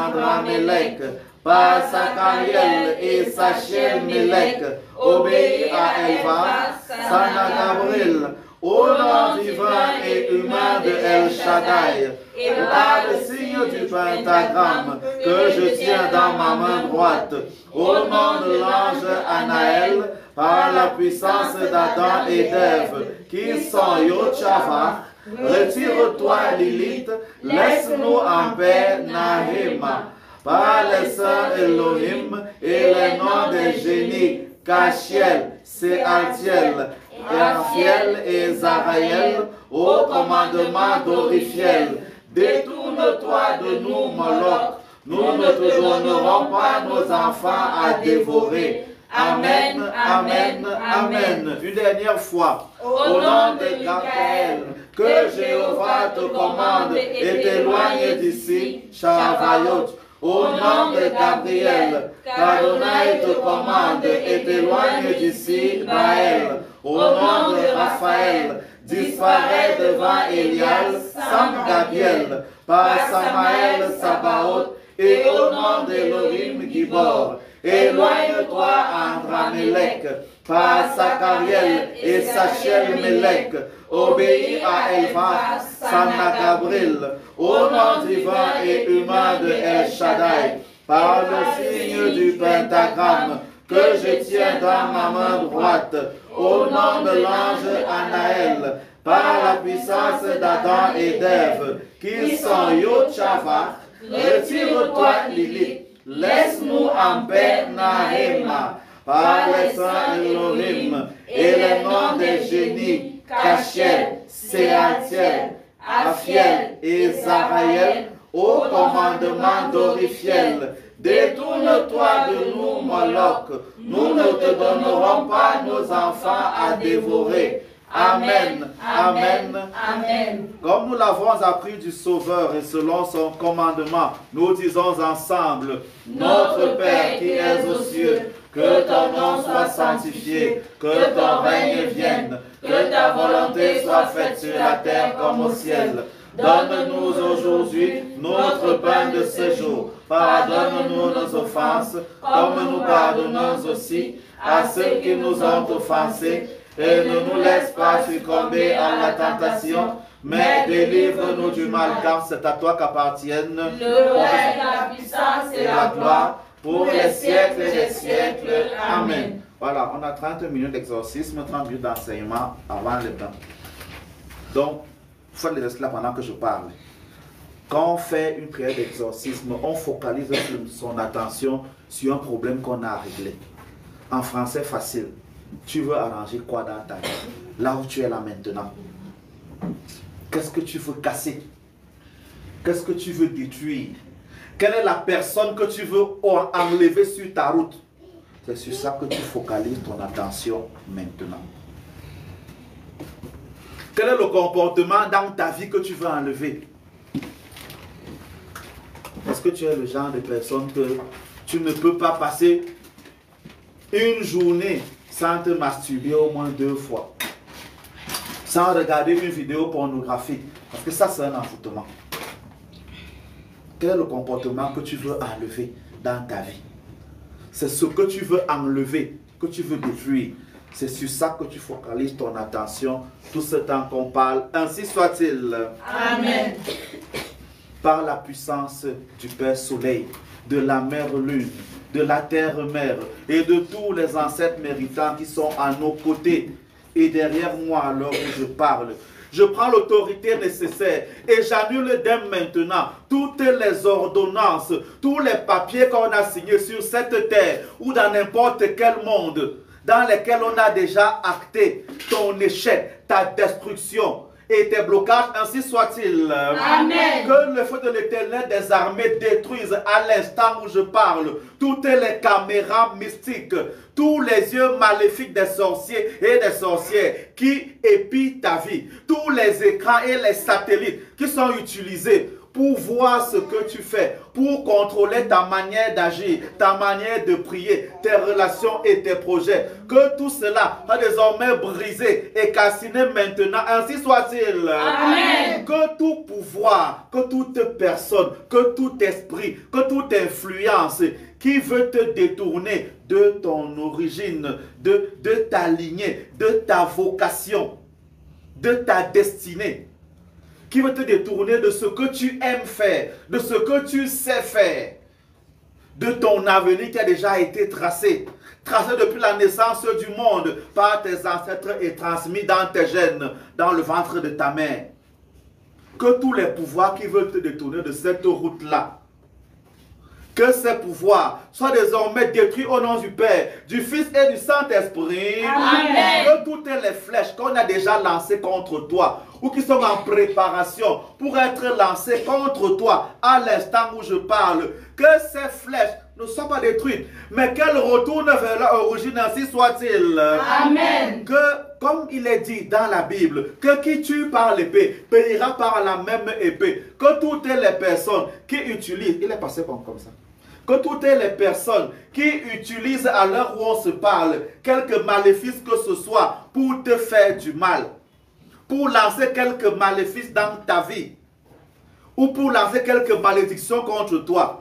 Andramélec, par Sachariel et Sachiel Mélec, obéis à Eva, Sana Gabriel, au nom divin et humain de El Shaddai, et par le signe du pentagramme que je tiens dans ma main droite, au nom de l'ange Anaël, par la puissance d'Adam et d'Ève, qui sont Yotchava, retire-toi Lilith, laisse-nous en paix Nahema, par les saints Elohim et les noms des génies, Cachiel, Séaltiel, Erfiel et Zaraël, au commandement d'Orifiel. Détourne-toi de nous, Moloch, nous ne te donnerons pas nos enfants à dévorer. Amen, amen, amen. Une dernière fois, au nom de Gabriel, que Jéhovah te commande et t'éloigne d'ici, Shavayot. Au nom de Gabriel, qu'Adonai te commande et t'éloigne d'ici, Baël. Au nom de Raphaël, disparaît devant Elial, Sam Gabriel, par Samaël Sabaoth, et au nom d'Elohim Gibor. Éloigne-toi Andramélec, par Sachariel et Sachel Melech, obéis à Elphas, Sana Gabriel, au nom divin et humain de El Shaddai, par le signe du pentagramme que je tiens dans ma main droite, au nom de l'ange Anaël, par la puissance d'Adam et d'Ève, qui sont Yotchava, retire-toi Lilith, laisse-nous en paix Nahema, par les saints Elohim et les noms des génies, Cachiel, Séaltiel, Afiel et Zaraël, au commandement d'Orifiel. Détourne-toi de nous, Moloch, nous ne te donnerons pas nos enfants à dévorer. Amen, amen, amen. Comme nous l'avons appris du Sauveur et selon son commandement, nous disons ensemble, Notre Père qui es aux cieux, que ton nom soit sanctifié, que ton règne vienne, que ta volonté soit faite sur la terre comme au ciel. Donne-nous aujourd'hui notre pain de ce jour. Pardonne-nous nos offenses, comme nous pardonnons aussi à ceux qui nous ont offensés. Et ne nous laisse pas succomber à la tentation, mais délivre-nous du mal, car c'est à toi qu'appartiennent le règne, la puissance et la gloire pour les siècles et les siècles. Amen. Voilà, on a 30 minutes d'exorcisme, 30 minutes d'enseignement avant le bain. Donc, faites les esclaves pendant que je parle. Quand on fait une prière d'exorcisme, on focalise son attention sur un problème qu'on a à régler. En français facile. Tu veux arranger quoi dans ta vie? Là où tu es là maintenant. Qu'est-ce que tu veux casser? Qu'est-ce que tu veux détruire? Quelle est la personne que tu veux enlever sur ta route? C'est sur ça que tu focalises ton attention maintenant. Quel est le comportement dans ta vie que tu veux enlever? Est-ce que tu es le genre de personne que tu ne peux pas passer une journée sans te masturber au moins 2 fois, sans regarder une vidéo pornographique, parce que ça c'est un envoûtement. Quel est le comportement que tu veux enlever dans ta vie? C'est ce que tu veux enlever, que tu veux détruire. C'est sur ça que tu focalises ton attention tout ce temps qu'on parle. Ainsi soit-il. Amen. Par la puissance du Père Soleil, de la Mère Lune, de la Terre-Mère et de tous les ancêtres méritants qui sont à nos côtés et derrière moi alors où je parle. Je prends l'autorité nécessaire et j'annule dès maintenant toutes les ordonnances, tous les papiers qu'on a signés sur cette terre ou dans n'importe quel monde dans lesquels on a déjà acté ton échec, ta destruction et tes blocages, ainsi soit-il. Amen. Que le feu de l'Éternel des armées détruise à l'instant où je parle toutes les caméras mystiques, tous les yeux maléfiques des sorciers et des sorcières qui épient ta vie, tous les écrans et les satellites qui sont utilisés pour voir ce que tu fais, pour contrôler ta manière d'agir, ta manière de prier, tes relations et tes projets. Que tout cela soit désormais brisé et calciné maintenant, ainsi soit-il. Amen. Que tout pouvoir, que toute personne, que tout esprit, que toute influence qui veut te détourner de ton origine, de ta lignée, de ta vocation, de ta destinée, qui veut te détourner de ce que tu aimes faire, de ce que tu sais faire, de ton avenir qui a déjà été tracé depuis la naissance du monde par tes ancêtres et transmis dans tes gènes, dans le ventre de ta mère. Que tous les pouvoirs qui veulent te détourner de cette route-là, que ces pouvoirs soient désormais détruits au nom du Père, du Fils et du Saint-Esprit. Que toutes les flèches qu'on a déjà lancées contre toi, ou qui sont en préparation pour être lancées contre toi à l'instant où je parle, que ces flèches ne soient pas détruites, mais qu'elles retournent vers leur origine, ainsi soit-il. Amen. Que, comme il est dit dans la Bible, que qui tue par l'épée périra par la même épée. Que toutes les personnes qui utilisent, il est passé comme ça, que toutes les personnes qui utilisent à l'heure où on se parle quelque maléfice que ce soit pour te faire du mal, pour lancer quelques maléfices dans ta vie, ou pour lancer quelques malédictions contre toi,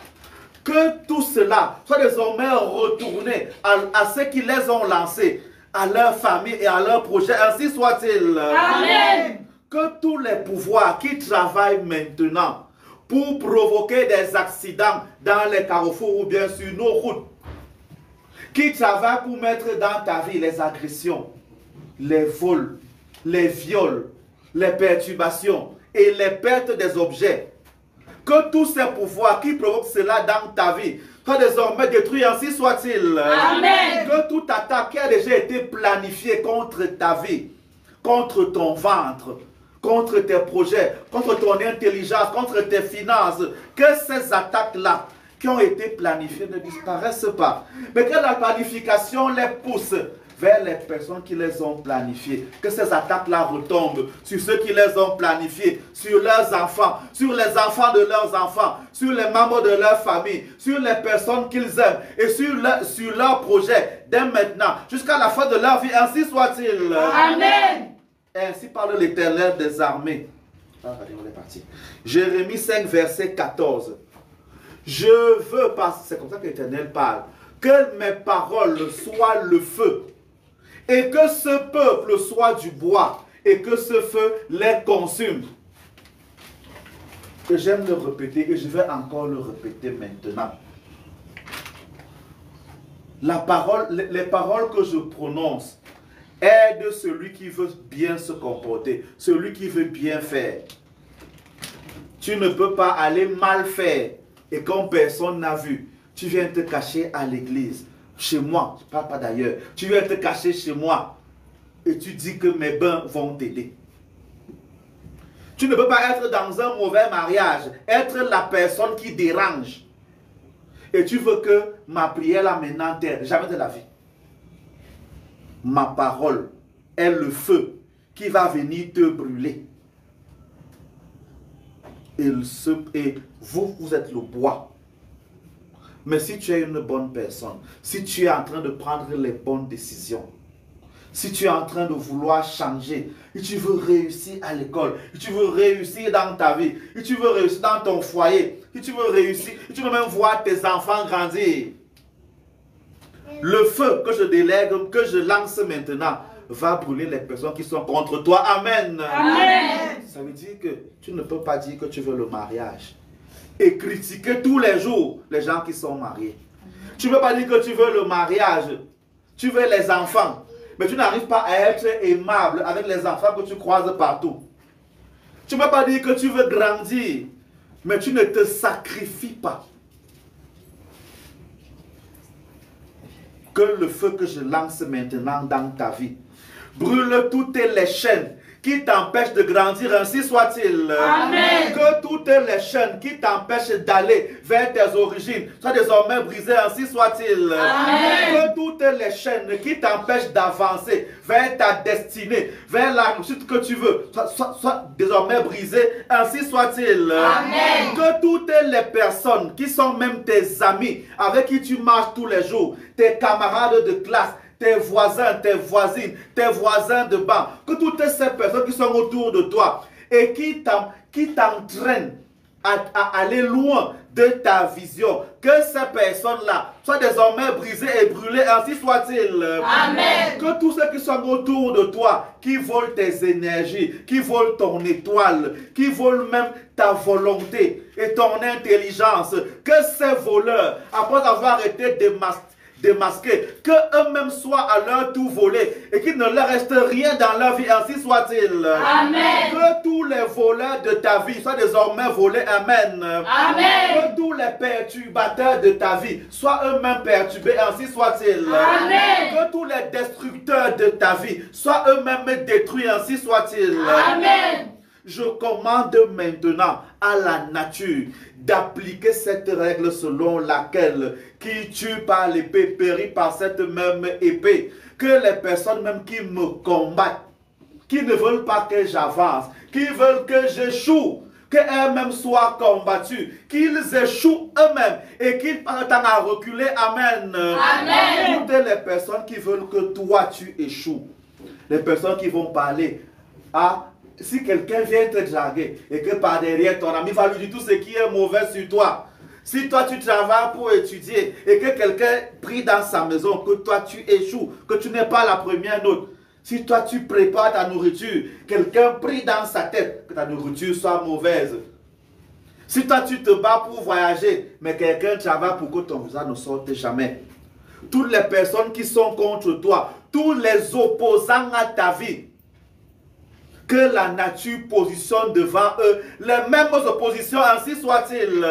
que tout cela soit désormais retourné à ceux qui les ont lancés, à leur famille et à leur projet, ainsi soit-il. Amen. Que tous les pouvoirs qui travaillent maintenant pour provoquer des accidents dans les carrefours ou bien sur nos routes, qui travaillent pour mettre dans ta vie les agressions, les vols, les viols, les perturbations et les pertes des objets, que tous ces pouvoirs qui provoquent cela dans ta vie soient désormais détruits, ainsi soit-il. Amen. Que toute attaque qui a déjà été planifiée contre ta vie, contre ton ventre, contre tes projets, contre ton intelligence, contre tes finances, que ces attaques-là qui ont été planifiées ne disparaissent pas, mais que la planification les pousse vers les personnes qui les ont planifiées. Que ces attaques-là retombent sur ceux qui les ont planifiées, sur leurs enfants, sur les enfants de leurs enfants, sur les membres de leur famille, sur les personnes qu'ils aiment et sur leurs projets dès maintenant, jusqu'à la fin de leur vie, ainsi soit-il. Amen. Ainsi parle l'Éternel des armées. Ah, on est parti. Jérémie 5, verset 14. Je veux passer, c'est comme ça que l'Éternel parle, que mes paroles soient le feu, et que ce peuple soit du bois, et que ce feu les consume. Et j'aime le répéter, et je vais encore le répéter maintenant. Les paroles que je prononce aident celui qui veut bien se comporter, celui qui veut bien faire. Tu ne peux pas aller mal faire, et comme personne n'a vu, tu viens te cacher à l'église. Chez moi, je ne parle pas d'ailleurs. Tu viens te cacher chez moi et tu dis que mes bains vont t'aider. Tu ne peux pas être dans un mauvais mariage, être la personne qui dérange. Et tu veux que ma prière là maintenant t'aide. Jamais de la vie. Ma parole est le feu qui va venir te brûler. Et vous êtes le bois. Mais si tu es une bonne personne, si tu es en train de prendre les bonnes décisions, si tu es en train de vouloir changer, et tu veux réussir à l'école, et tu veux réussir dans ta vie, et tu veux réussir dans ton foyer, et tu veux réussir, et tu veux même voir tes enfants grandir, le feu que je délègue, que je lance maintenant, va brûler les personnes qui sont contre toi. Amen. Amen. Ça veut dire que tu ne peux pas dire que tu veux le mariage et critiquer tous les jours les gens qui sont mariés. Tu ne peux pas dire que tu veux le mariage, tu veux les enfants, mais tu n'arrives pas à être aimable avec les enfants que tu croises partout. Tu ne peux pas dire que tu veux grandir, mais tu ne te sacrifies pas. Que le feu que je lance maintenant dans ta vie brûle toutes les chaînes qui t'empêchent de grandir, ainsi soit-il. Amen. Que toutes les chaînes qui t'empêchent d'aller vers tes origines soient désormais brisées, ainsi soit-il. Amen. Que toutes les chaînes qui t'empêchent d'avancer vers ta destinée, vers la réussite que tu veux, soient désormais brisées, ainsi soit-il. Amen. Que toutes les personnes qui sont même tes amis, avec qui tu marches tous les jours, tes camarades de classe, tes voisins, tes voisines, tes voisins de banc, que toutes ces personnes qui sont autour de toi et qui t'entraînent à aller loin de ta vision. Que ces personnes-là soient désormais brisées et brûlées, ainsi soit-il. Amen. Que tous ceux qui sont autour de toi, qui volent tes énergies, qui volent ton étoile, qui volent même ta volonté et ton intelligence, que ces voleurs, après avoir été démasqués, que eux-mêmes soient à leur tour volés et qu'il ne leur reste rien dans leur vie, ainsi soit-il. Amen. Que tous les voleurs de ta vie soient désormais volés. Amen. Amen. Que tous les perturbateurs de ta vie soient eux-mêmes perturbés, ainsi soit-il. Amen. Que tous les destructeurs de ta vie soient eux-mêmes détruits, ainsi soit-il. Amen. Je commande maintenant à la nature d'appliquer cette règle selon laquelle qui tue par l'épée périt par cette même épée. Que les personnes même qui me combattent, qui ne veulent pas que j'avance, qui veulent que j'échoue, qu'elles-mêmes soient combattues, qu'ils échouent eux-mêmes et qu'ils partent à reculer. Amen. Amen. Toutes les personnes qui veulent que toi tu échoues, les personnes qui vont parler à... Si quelqu'un vient te draguer et que par derrière ton ami va lui dire tout ce qui est mauvais sur toi. Si toi tu travailles pour étudier et que quelqu'un prie dans sa maison, que toi tu échoues, que tu n'es pas la première note. Si toi tu prépares ta nourriture, quelqu'un prie dans sa tête que ta nourriture soit mauvaise. Si toi tu te bats pour voyager, mais quelqu'un travaille pour que ton visa ne sorte jamais. Toutes les personnes qui sont contre toi, tous les opposants à ta vie, que la nature positionne devant eux les mêmes oppositions, ainsi soit-il.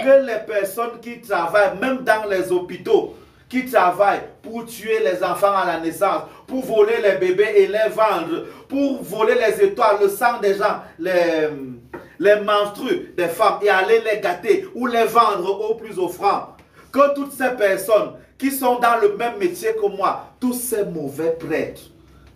Que les personnes qui travaillent, même dans les hôpitaux, qui travaillent pour tuer les enfants à la naissance, pour voler les bébés et les vendre, pour voler les étoiles, le sang des gens, les menstrues des femmes et aller les gâter ou les vendre au plus offrant. Que toutes ces personnes qui sont dans le même métier que moi, tous ces mauvais prêtres,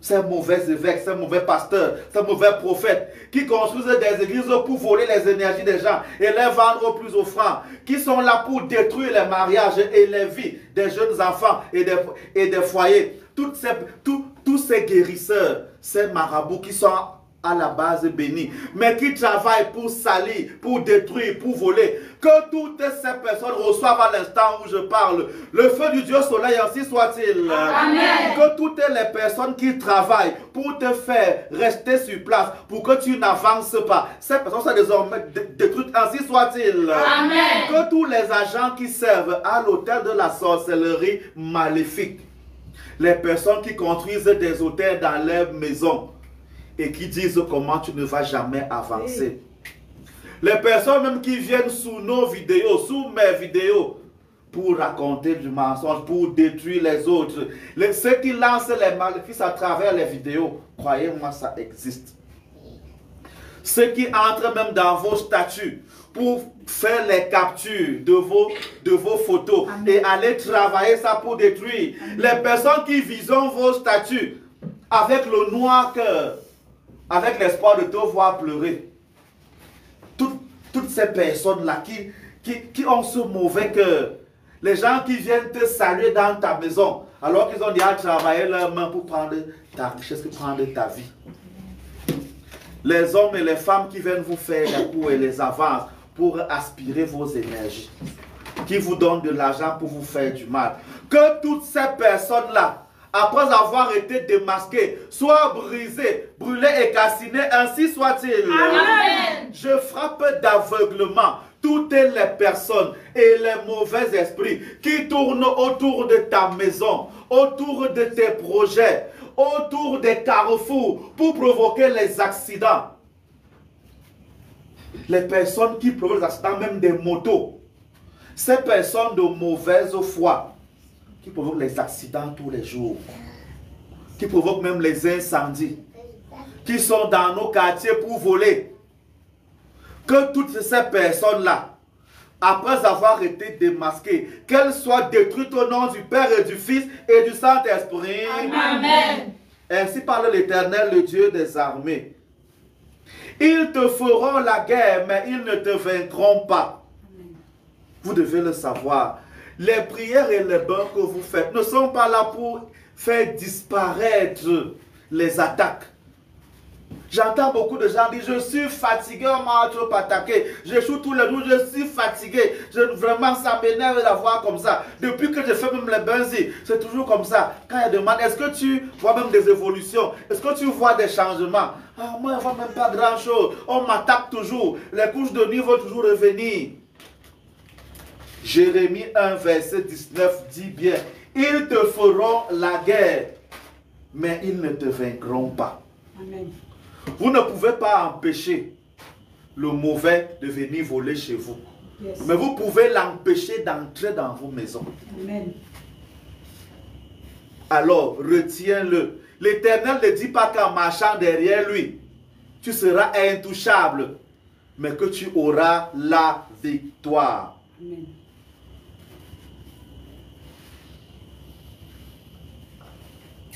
ces mauvais évêques, ces mauvais pasteurs, ces mauvais prophètes qui construisent des églises pour voler les énergies des gens et les vendre aux plus offrants, qui sont là pour détruire les mariages et les vies des jeunes enfants et des foyers. Tous ces guérisseurs, ces marabouts qui sont à la base bénis, mais qui travaillent pour salir, pour détruire, pour voler. Que toutes ces personnes reçoivent à l'instant où je parle le feu du Dieu soleil, ainsi soit-il. Amen. Que toutes les personnes qui travaillent pour te faire rester sur place, pour que tu n'avances pas, ces personnes sont désormais détruites, ainsi soit-il. Amen. Que tous les agents qui servent à l'hôtel de la sorcellerie maléfique, les personnes qui construisent des hôtels dans leur maison, et qui disent comment tu ne vas jamais avancer. Les personnes même qui viennent sous nos vidéos, sous mes vidéos, pour raconter du mensonge, pour détruire les autres. Ceux qui lancent les maléfices à travers les vidéos, croyez-moi, ça existe. Ceux qui entrent même dans vos statuts pour faire les captures de vos photos. Amen. Et aller travailler ça pour détruire. Amen. Les personnes qui visent vos statuts avec le noir cœur, avec l'espoir de te voir pleurer. Toutes ces personnes-là qui ont ce mauvais cœur. Les gens qui viennent te saluer dans ta maison, alors qu'ils ont déjà travaillé leurs mains pour prendre ta richesse, pour prendre ta vie. Les hommes et les femmes qui viennent vous faire les coups et les avances pour aspirer vos énergies. Qui vous donnent de l'argent pour vous faire du mal. Que toutes ces personnes-là, après avoir été démasqués, soient brisés, brûlés et calcinés, ainsi soit-il. Amen. Je frappe d'aveuglement toutes les personnes et les mauvais esprits qui tournent autour de ta maison, autour de tes projets, autour des carrefours pour provoquer les accidents. Les personnes qui provoquent les accidents, même des motos. Ces personnes de mauvaise foi qui provoquent les accidents tous les jours, qui provoquent même les incendies, qui sont dans nos quartiers pour voler. Que toutes ces personnes-là, après avoir été démasquées, qu'elles soient détruites au nom du Père et du Fils et du Saint-Esprit. Amen. Ainsi parle l'Éternel, le Dieu des armées. Ils te feront la guerre, mais ils ne te vaincront pas. Vous devez le savoir. Les prières et les bains que vous faites ne sont pas là pour faire disparaître les attaques. J'entends beaucoup de gens dire, je suis fatigué, on m'a trop attaqué. J'échoue tous les jours, je suis fatigué. Vraiment, ça m'énerve de la voir comme ça. Depuis que je fais même les benzis, c'est toujours comme ça. Quand il demande, est-ce que tu vois même des évolutions? Est-ce que tu vois des changements? Ah, moi, je ne vois même pas grand-chose. On m'attaque toujours. Les couches de nuit vont toujours revenir. Jérémie 1, verset 19 dit bien, ils te feront la guerre, mais ils ne te vaincront pas. Amen. Vous ne pouvez pas empêcher le mauvais de venir voler chez vous. Yes. Mais vous pouvez l'empêcher d'entrer dans vos maisons. Amen. Alors, retiens-le. L'Éternel ne dit pas qu'en marchant derrière lui, tu seras intouchable, mais que tu auras la victoire. Amen.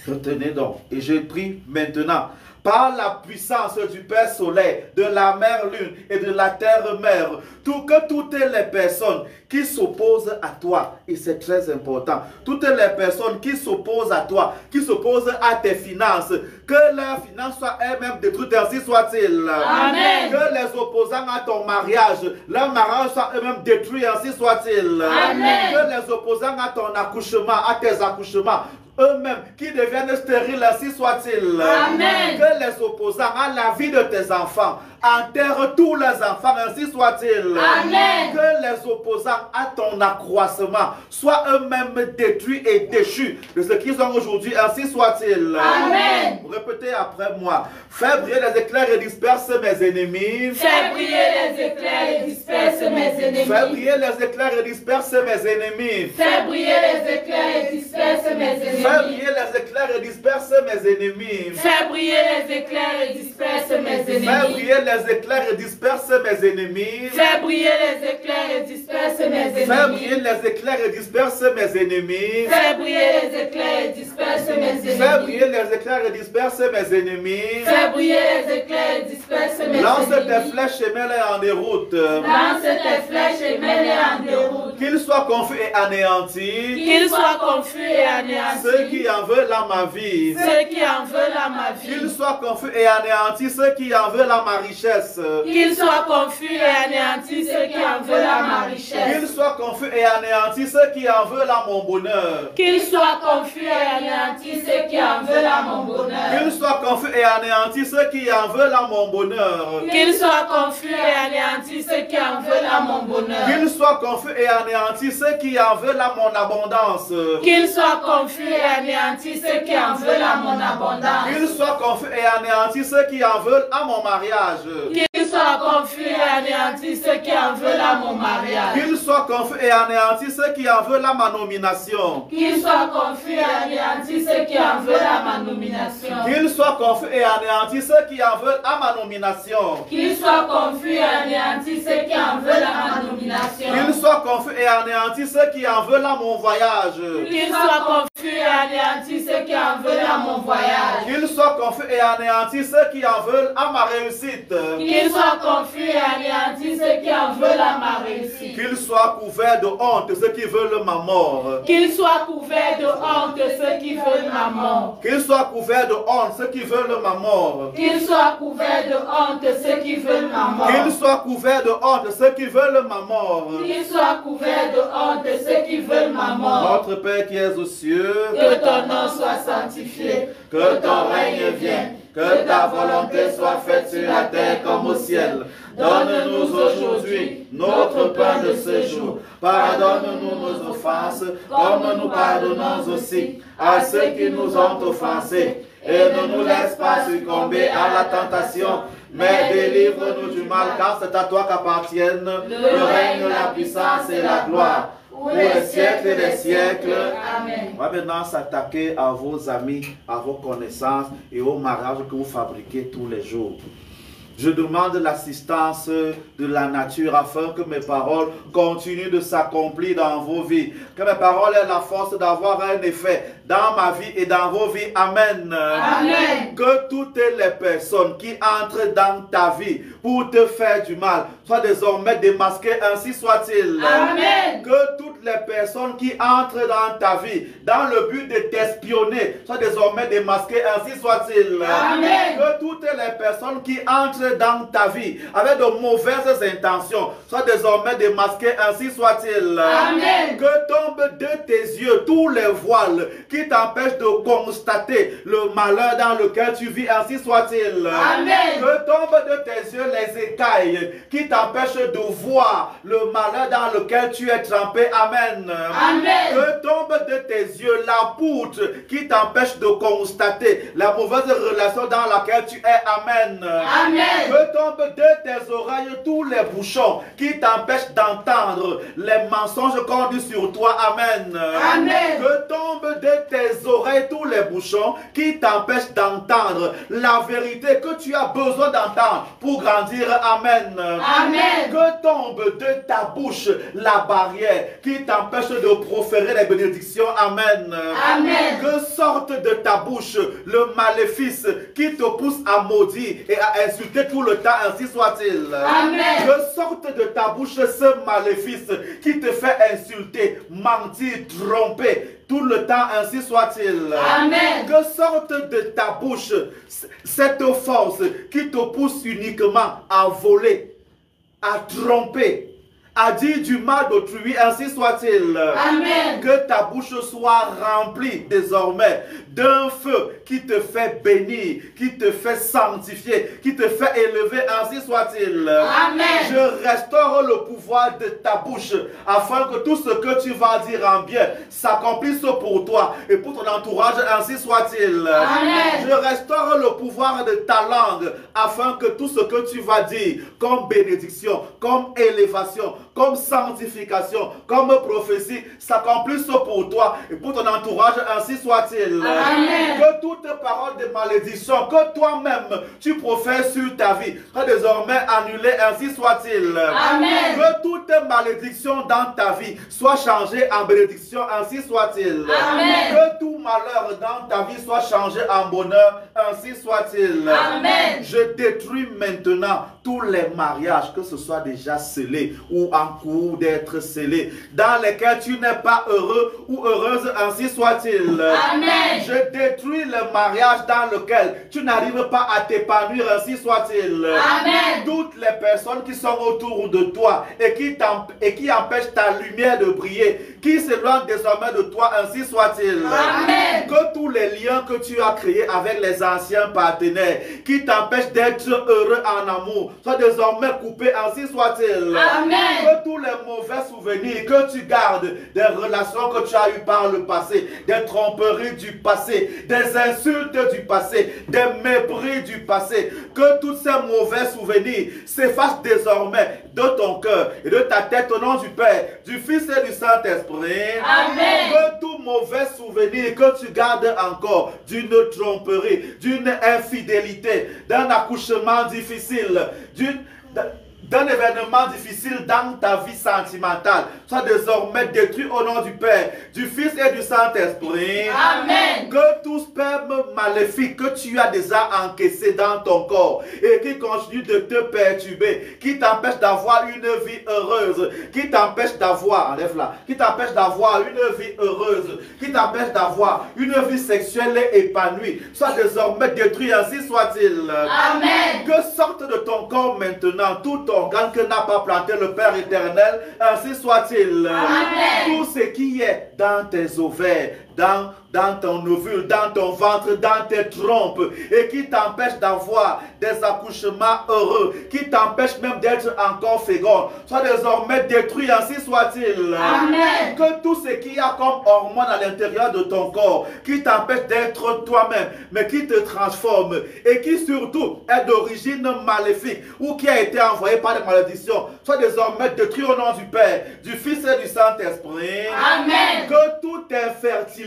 Retenez donc. Et je prie maintenant, par la puissance du Père Soleil, de la Mère Lune et de la Terre Mère, que toutes les personnes qui s'opposent à toi, et c'est très important, toutes les personnes qui s'opposent à toi, qui s'opposent à tes finances, que leurs finances soient elles-mêmes détruites, ainsi soit-il. Amen. Que les opposants à ton mariage, leur mariage soit eux-mêmes détruits, ainsi soit-il. Amen. Que les opposants à ton accouchement, à tes accouchements, eux-mêmes qui deviennent stériles, ainsi soit-il. Amen. Que les opposants à la vie de tes enfants enterrent tous les enfants, ainsi soit-il. Amen. Que les opposants à ton accroissement soient eux-mêmes détruits et déchus de ce qu'ils ont aujourd'hui, ainsi soit-il. Amen. Répétez après moi. Fais briller les éclairs et disperse mes ennemis. Fais briller les éclairs et disperse mes ennemis. Fais briller les éclairs et disperse mes ennemis. Fais briller les éclairs et disperse mes ennemis. Fais briller les éclairs et disperse mes ennemis. Fais briller les éclairs et disperse mes Fais ennemis. briller les éclairs et disperse mes ennemis. Fais briller les éclairs et disperse mes Fais ennemis. briller les éclairs et disperse mes ennemis. Fais briller les éclairs et disperse mes ennemis. Fais briller les éclairs et disperse mes ennemis. Fais briller les éclairs et disperse mes Lance tes ennemis. flèches et mets-les en déroute. Lance tes flèches et mets-les en déroute. Qu'ils soient confus et anéantis. Qu'ils soient confus et anéantis. Ceux qui en veulent à ma vie. Ceux qui en veulent à ma Qu'ils vie. soient confus et anéantis. Ceux qui en veulent à ma richesse. Qu'ils soient confus et anéantis ceux qui en veulent à ma Qu'ils richesse. soient confus et anéantis. Ceux qui en veulent à mon bonheur. Qu'ils soient confus et anéantis ceux qui en veulent à mon bonheur. Qu'ils soient confus et anéantis. Ceux qui en veulent à mon bonheur. Qu'ils soient confus et anéantis ceux qui en veulent à mon bonheur. Qu'ils soient confus et anéantis. Ceux qui en veulent à mon abondance. Qu'ils soient confus et anéantis ceux qui en veulent à mon abondance. Qu'ils soient confus et anéantis. Ceux qui en veulent à mon mariage. Qu'ils soient confus et anéantis ceux qui en veulent à mon mariage. Qu'ils soient confus et anéantis. Ceux qui en veulent à ma nomination. Qu'ils soient confus et anéantis ceux qui en veulent à ma nomination. Qu'ils soient confus et anéantis. Ceux qui en veulent à ma nomination. Qu'ils soient confus et anéantis ceux qui en veulent à ma nomination. Qu'ils soient confus et anéantis. Ceux qui en veulent à mon voyage. Qu'ils soient confus et anéantis ceux qui en veulent à mon voyage. Qu'ils soient confus et anéantis. Ceux qui en veulent à ma réussite. Qu'ils soient confus et anéantis ceux qui en veulent à ma réussite. Qu'ils soient couverts de honte. Ceux qui veulent ma mort. Qu'ils soient couverts de honte ceux qui veulent ma mort. Qu'ils soient couverts de honte. Ceux qui veulent ma mort. Qu'ils soient couverts de honte ceux qui veulent ma mort. Qu'ils soient couverts de honte. Ceux qui veulent ma mort. Qu'ils soient couverts de honte ceux qui veulent ma mort. Notre Père qui es aux cieux. Que ton nom soit sanctifié. Que ton règne vienne. Que ta volonté soit faite sur la terre comme au ciel. Donne-nous aujourd'hui notre pain de ce jour. Pardonne-nous nos offenses, comme nous pardonnons aussi à ceux qui nous ont offensés. Et ne nous laisse pas succomber à la tentation, mais délivre-nous du mal, car c'est à toi qu'appartiennent le règne, la puissance et la gloire, pour les siècles des siècles. Amen. On va maintenant s'attaquer à vos amis, à vos connaissances et au mariage que vous fabriquez tous les jours. Je demande l'assistance de la nature afin que mes paroles continuent de s'accomplir dans vos vies. Que mes paroles aient la force d'avoir un effet dans ma vie et dans vos vies. Amen. Amen. Que toutes les personnes qui entrent dans ta vie pour te faire du mal soient désormais démasquées, ainsi soit-il. Amen. Que toutes les personnes qui entrent dans ta vie dans le but de t'espionner soient désormais démasquées, ainsi soit-il. Amen. Que toutes les personnes qui entrent dans ta vie avec de mauvaises intentions soient désormais démasquées, ainsi soit-il. Amen. Que tombent de tes yeux tous les voiles qui t'empêchent de constater le malheur dans lequel tu vis, ainsi soit-il. Amen. Que tombent de tes yeux les écailles qui t'empêchent de voir le malheur dans lequel tu es trempé. Amen. Amen. Que tombe de tes yeux la poutre qui t'empêche de constater la mauvaise relation dans laquelle tu es. Amen. Amen. Que tombe de tes oreilles tous les bouchons qui t'empêchent d'entendre les mensonges qu'on dit sur toi. Amen. Amen. Que tombe de tes oreilles tous les bouchons qui t'empêchent d'entendre la vérité que tu as besoin d'entendre pour grandir. Amen. Amen. Que tombe de ta bouche la barrière qui t'empêche de proférer les bénédictions. Amen. Amen. Que sorte de ta bouche le maléfice qui te pousse à maudire et à insulter tout le temps, ainsi soit-il. Amen. Que sorte de ta bouche ce maléfice qui te fait insulter, mentir, tromper tout le temps, ainsi soit-il. Amen. Que sorte de ta bouche cette force qui te pousse uniquement à voler, à tromper, a dit du mal d'autrui, ainsi soit-il. Amen. Que ta bouche soit remplie désormais d'un feu qui te fait bénir, qui te fait sanctifier, qui te fait élever, ainsi soit-il. Amen. Je restaure le pouvoir de ta bouche afin que tout ce que tu vas dire en bien s'accomplisse pour toi et pour ton entourage, ainsi soit-il. Amen. Je restaure le pouvoir de ta langue afin que tout ce que tu vas dire comme bénédiction, comme élévation, comme sanctification, comme prophétie s'accomplisse pour toi et pour ton entourage, ainsi soit-il. Amen. Que toute parole de malédiction que toi-même tu professes sur ta vie soit désormais annulée, ainsi soit-il. Amen. Que toute malédiction dans ta vie soit changée en bénédiction, ainsi soit-il. Amen. Que tout malheur dans ta vie soit changé en bonheur, ainsi soit-il. Amen. Je détruis maintenant tous les mariages, que ce soit déjà scellés ou en cours d'être scellés, dans lesquels tu n'es pas heureux ou heureuse, ainsi soit-il. Amen. Je détruis le mariage dans lequel tu n'arrives pas à t'épanouir, ainsi soit-il. Amen. Toutes les personnes qui sont autour de toi et qui empêchent ta lumière de briller, qui s'éloignent désormais de toi, ainsi soit-il. Amen. Que tous les liens que tu as créés avec les anciens partenaires, qui t'empêchent d'être heureux en amour, soient désormais coupés, ainsi soit-il. Amen. Que tous les mauvais souvenirs que tu gardes des relations que tu as eues par le passé, des tromperies du passé, des insultes du passé, des mépris du passé, que tous ces mauvais souvenirs s'effacent désormais de ton cœur et de ta tête au nom du Père, du Fils et du Saint-Esprit. Amen. Que tout mauvais souvenir que tu gardes encore d'une tromperie, d'une infidélité, d'un accouchement difficile, d'un événement difficile dans ta vie sentimentale soit désormais détruit au nom du Père, du Fils et du Saint-Esprit. Amen. Que tout sperme maléfique que tu as déjà encaissé dans ton corps et qui continue de te perturber, qui t'empêche d'avoir une vie heureuse, qui t'empêche d'avoir, enlève-la, qui t'empêche d'avoir une vie heureuse, qui t'empêche d'avoir une vie sexuelle épanouie, soit désormais détruit, ainsi soit-il. Amen. Que sorte de ton corps maintenant tout organe que n'a pas planté le Père éternel, ainsi soit-il. Amen. Tout ce qui est dans tes ovaires, dans ton ovule, dans ton ventre, dans tes trompes, et qui t'empêche d'avoir des accouchements heureux, qui t'empêche même d'être encore fécond, soit désormais détruit, ainsi soit-il. Amen. Que tout ce qui a comme hormone à l'intérieur de ton corps, qui t'empêche d'être toi-même, mais qui te transforme, et qui surtout est d'origine maléfique, ou qui a été envoyé par des malédictions, soit désormais détruit au nom du Père, du Fils et du Saint-Esprit. Amen. Que toute infertilité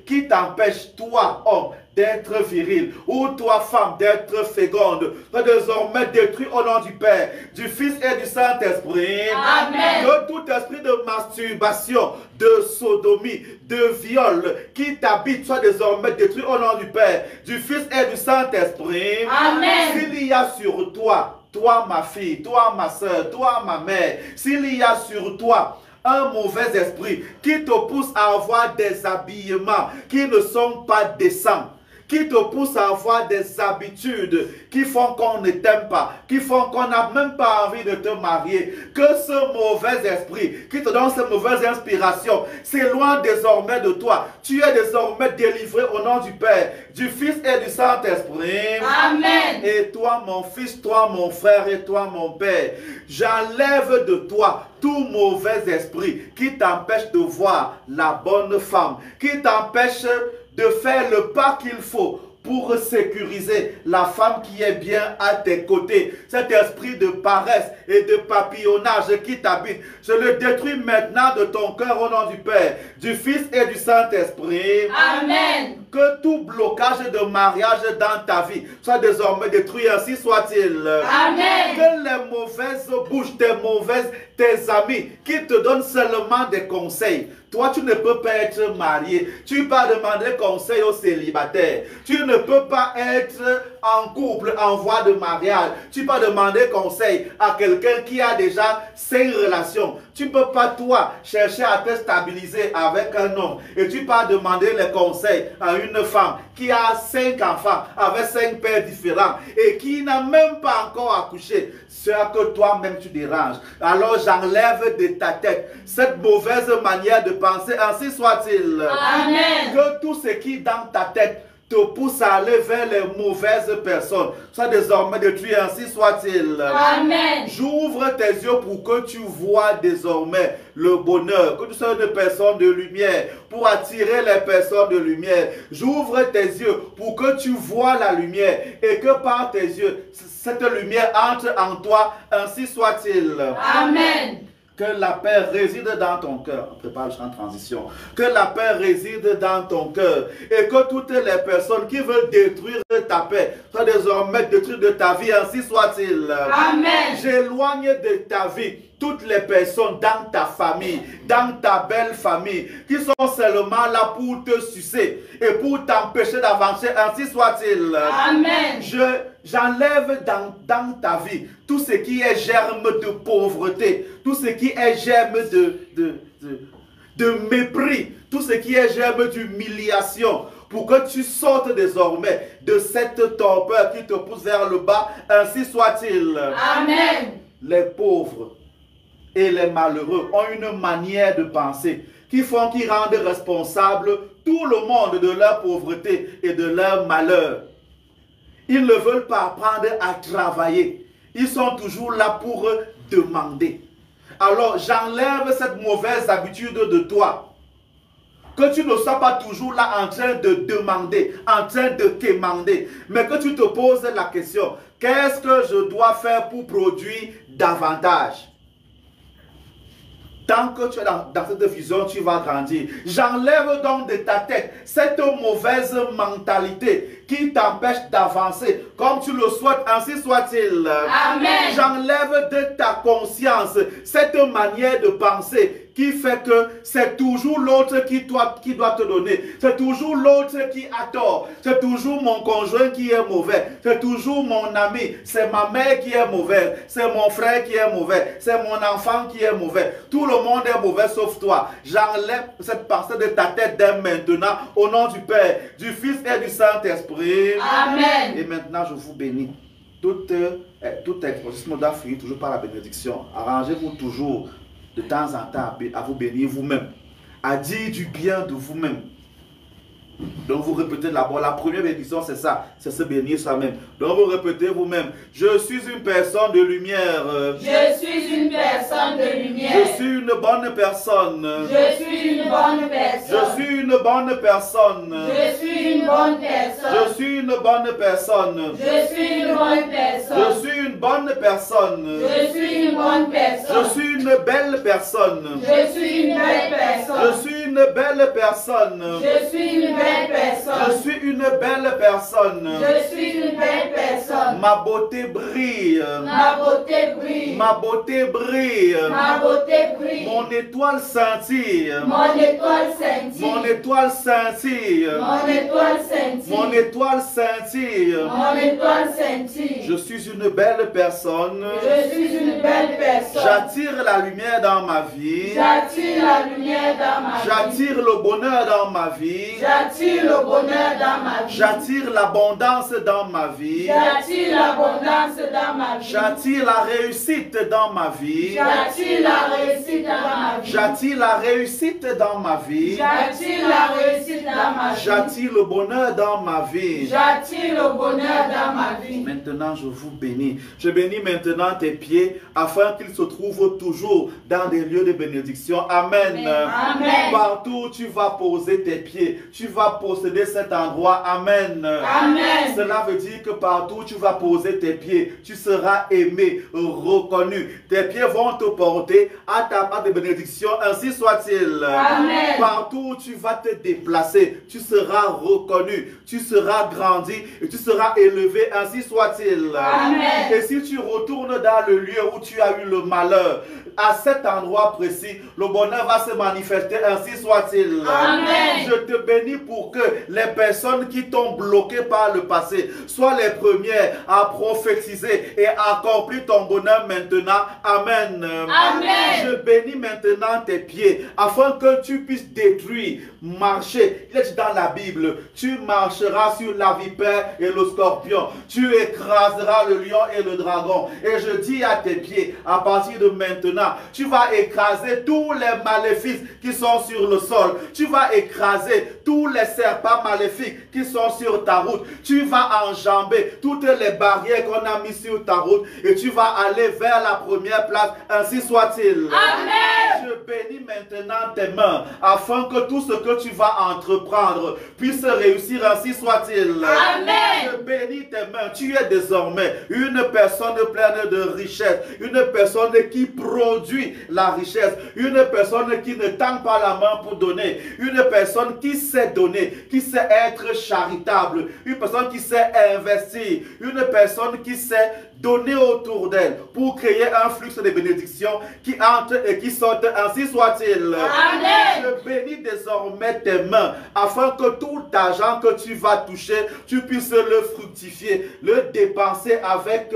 qui t'empêche, toi, homme, d'être viril, ou toi femme d'être féconde, sois désormais détruit au nom du Père, du Fils et du Saint-Esprit. Amen. Que tout esprit de masturbation, de sodomie, de viol qui t'habite soit désormais détruit au nom du Père, du Fils et du Saint-Esprit. Amen. S'il y a sur toi, toi ma fille, toi ma soeur, toi ma mère, s'il y a sur toi un mauvais esprit qui te pousse à avoir des habillements qui ne sont pas décents, qui te pousse à avoir des habitudes qui font qu'on ne t'aime pas, qui font qu'on n'a même pas envie de te marier, que ce mauvais esprit qui te donne cette mauvaise inspiration s'éloigne désormais de toi. Tu es désormais délivré au nom du Père, du Fils et du Saint-Esprit. Amen. Et toi mon fils, toi mon frère et toi mon père, j'enlève de toi tout mauvais esprit qui t'empêche de voir la bonne femme, qui t'empêche de faire le pas qu'il faut pour sécuriser la femme qui est bien à tes côtés. Cet esprit de paresse et de papillonnage qui t'habite, je le détruis maintenant de ton cœur au nom du Père, du Fils et du Saint-Esprit. Amen. Que tout blocage de mariage dans ta vie soit désormais détruit, ainsi soit-il. Amen. Que les mauvaises bouches, tes amis qui te donnent seulement des conseils. Toi, tu ne peux pas être marié. Tu peux pas demander conseil aux célibataires. Tu ne peux pas être en couple, en voie de mariage. Tu peux pas demander conseil à quelqu'un qui a déjà 5 relations. Tu ne peux pas, toi, chercher à te stabiliser avec un homme. Et tu peux pas demander les conseils à une femme qui a 5 enfants, avec 5 pères différents et qui n'a même pas encore accouché. C'est que toi-même tu déranges. Alors j'enlève de ta tête cette mauvaise manière de penser, ainsi soit-il. Amen. Que tout ce qui dans ta tête te pousse à aller vers les mauvaises personnes soit désormais détruit, ainsi soit-il. Amen. J'ouvre tes yeux pour que tu vois désormais le bonheur, que tu sois une personne de lumière pour attirer les personnes de lumière. J'ouvre tes yeux pour que tu vois la lumière et que par tes yeux cette lumière entre en toi, ainsi soit-il. Amen. Que la paix réside dans ton cœur. On prépare le chant de transition. Que la paix réside dans ton cœur. Et que toutes les personnes qui veulent détruire ta paix soient désormais détruites de ta vie, ainsi soit-il. Amen. J'éloigne de ta vie toutes les personnes dans ta famille, dans ta belle famille, qui sont seulement là pour te sucer et pour t'empêcher d'avancer, ainsi soit-il. Amen. J'enlève dans ta vie tout ce qui est germe de pauvreté, tout ce qui est germe de mépris, tout ce qui est germe d'humiliation, pour que tu sortes désormais de cette torpeur qui te pousse vers le bas, ainsi soit-il. Amen. Les pauvres et les malheureux ont une manière de penser qui rendent responsable tout le monde de leur pauvreté et de leur malheur. Ils ne veulent pas apprendre à travailler. Ils sont toujours là pour demander. Alors j'enlève cette mauvaise habitude de toi. Que tu ne sois pas toujours là en train de demander, en train de quémander, mais que tu te poses la question, qu'est-ce que je dois faire pour produire davantage? Tant que tu es dans cette vision, tu vas grandir. J'enlève donc de ta tête cette mauvaise mentalité qui t'empêche d'avancer comme tu le souhaites, ainsi soit-il. Amen. J'enlève de ta conscience cette manière de penser qui fait que c'est toujours l'autre qui doit te donner. C'est toujours l'autre qui a tort. C'est toujours mon conjoint qui est mauvais. C'est toujours mon ami. C'est ma mère qui est mauvaise. C'est mon frère qui est mauvais. C'est mon enfant qui est mauvais. Tout le monde est mauvais sauf toi. J'enlève cette pensée de ta tête dès maintenant au nom du Père, du Fils et du Saint-Esprit. Amen. Et maintenant, je vous bénis. Tout exposition doit finir toujours par la bénédiction. Arrangez-vous toujours de temps en temps à vous bénir vous-même, à dire du bien de vous-même. Donc vous répétez d'abord, la première bénédiction c'est ça, c'est se bénir soi-même. Donc vous répétez vous-même, je suis une personne de lumière. Je suis une personne de lumière. Je suis une bonne personne. Je suis une bonne personne. Je suis une bonne personne. Je suis une bonne personne. Je suis une bonne personne. Je suis une bonne personne. Je suis une bonne personne. Je suis une bonne personne. Je suis une belle personne. Je suis une belle personne. Je suis une une belle personne. Je suis une belle personne. Je suis une belle personne. Je suis une belle personne. Ma beauté brille. Ma beauté brille. Ma beauté brille. Ma beauté brille. Mon étoile scintille. Mon étoile scintille. Mon étoile scintille. Mon étoile scintille. Mon étoile scintille. Mon étoile scintille. Je suis une belle personne. Je suis une belle personne. J'attire la lumière dans ma vie. J'attire la lumière dans ma vie. J'attire le bonheur dans ma vie. J'attire le bonheur dans ma vie. J'attire l'abondance dans ma vie. J'attire l'abondance dans ma vie. J'attire la réussite dans ma vie. J'attire la réussite dans ma vie. J'attire la réussite dans ma vie. J'attire la réussite dans ma vie. J'attire le bonheur dans ma vie. J'attire le bonheur dans ma vie. Maintenant, je vous bénis. Je bénis maintenant tes pieds afin qu'ils se trouvent toujours dans des lieux de bénédiction. Amen. Amen. Partout où tu vas poser tes pieds, tu vas posséder cet endroit. Amen. Amen. Cela veut dire que partout où tu vas poser tes pieds, tu seras aimé, reconnu. Tes pieds vont te porter à ta part de bénédiction. Ainsi soit-il. Amen. Partout où tu vas te déplacer, tu seras reconnu, tu seras grandi et tu seras élevé. Ainsi soit-il. Amen. Et si tu retournes dans le lieu où tu as eu le malheur, à cet endroit précis, le bonheur va se manifester. Ainsi soit-il. Amen. Je te bénis pour que les personnes qui t'ont bloqué par le passé soient les premières à prophétiser et à accomplir ton bonheur maintenant. Amen. Amen. Je bénis maintenant tes pieds afin que tu puisses détruire, marcher. Il est dit dans la Bible, tu marcheras sur la vipère et le scorpion. Tu écraseras le lion et le dragon. Et je dis à tes pieds, à partir de maintenant, tu vas écraser tous les maléfices qui sont sur le sol. Tu vas écraser tous les serpents maléfiques qui sont sur ta route. Tu vas enjamber toutes les barrières qu'on a mises sur ta route et tu vas aller vers la première place. Ainsi soit-il. Amen. Je bénis maintenant tes mains afin que tout ce que tu vas entreprendre puisse réussir. Ainsi soit-il. Amen. Je bénis tes mains. Tu es désormais une personne pleine de richesse, une personne qui produit la richesse, une personne qui ne tend pas la main pour donner, une personne qui sait donner, qui sait être charitable, une personne qui sait investir, une personne qui sait donner autour d'elle pour créer un flux de bénédictions qui entre et qui sortent. Ainsi soit-il. Amen. Je bénis désormais tes mains afin que tout argent que tu vas toucher, tu puisses le fructifier, le dépenser avec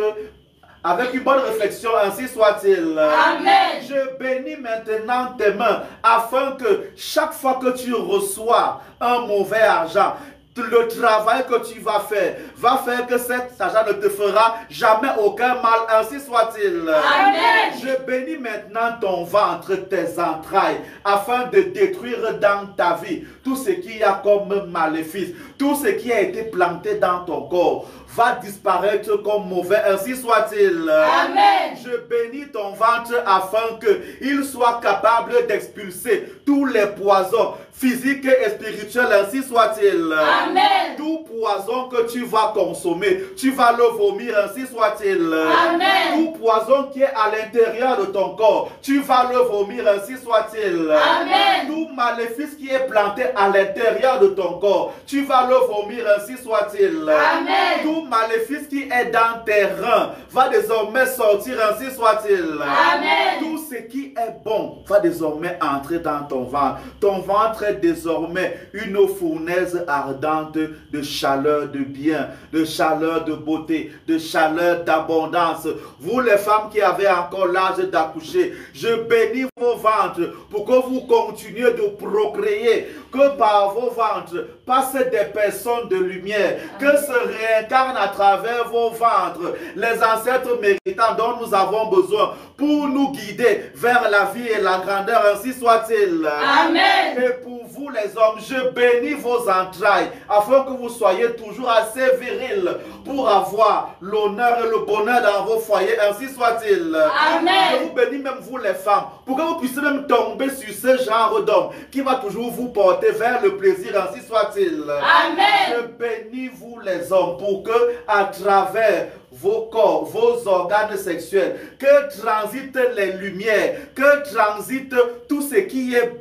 une bonne réflexion. Ainsi soit-il. Amen. Je bénis maintenant tes mains afin que chaque fois que tu reçois un mauvais argent, le travail que tu vas faire que cet argent ne te fera jamais aucun mal. Ainsi soit-il. Amen. Je bénis maintenant ton ventre, tes entrailles, afin de détruire dans ta vie tout ce qu'il y a comme maléfice, tout ce qui a été planté dans ton corps va disparaître comme mauvais. Ainsi soit-il. Amen. Je bénis ton ventre afin qu'il soit capable d'expulser tous les poisons physiques et spirituels. Ainsi soit-il. Amen. Tout poison que tu vas consommer, tu vas le vomir. Ainsi soit-il. Amen. Tout poison qui est à l'intérieur de ton corps, tu vas le vomir. Ainsi soit-il. Amen. Tout maléfice qui est planté à l'intérieur de ton corps, tu vas le vomir. Ainsi soit-il. Amen. Tout maléfice qui est dans tes reins va désormais sortir. Ainsi soit-il. Amen. Tout ce qui est bon va désormais entrer dans ton ventre. Ton ventre est désormais une fournaise ardente de chaleur, de bien, de chaleur, de beauté, de chaleur, d'abondance. Vous les femmes qui avez encore l'âge d'accoucher, je bénis vos ventres pour que vous continuiez de procréer, que par vos ventres passent des personnes de lumière, que se réincarnent à travers vos ventres les ancêtres méritants dont nous avons besoin pour nous guider vers la vie et la grandeur. Ainsi soit-il. Amen. Et pour vous les hommes, je bénis vos entrailles afin que vous soyez toujours assez virils pour avoir l'honneur et le bonheur dans vos foyers. Ainsi soit-il. Amen. Je vous bénis même vous les femmes pour que vous puissiez même tomber sur ce genre d'homme qui va toujours vous porter vers le plaisir. Ainsi soit-il. Amen. Je bénis vous les hommes pour que à travers vos corps, vos organes sexuels, que transitent les lumières, que transite tout ce qui est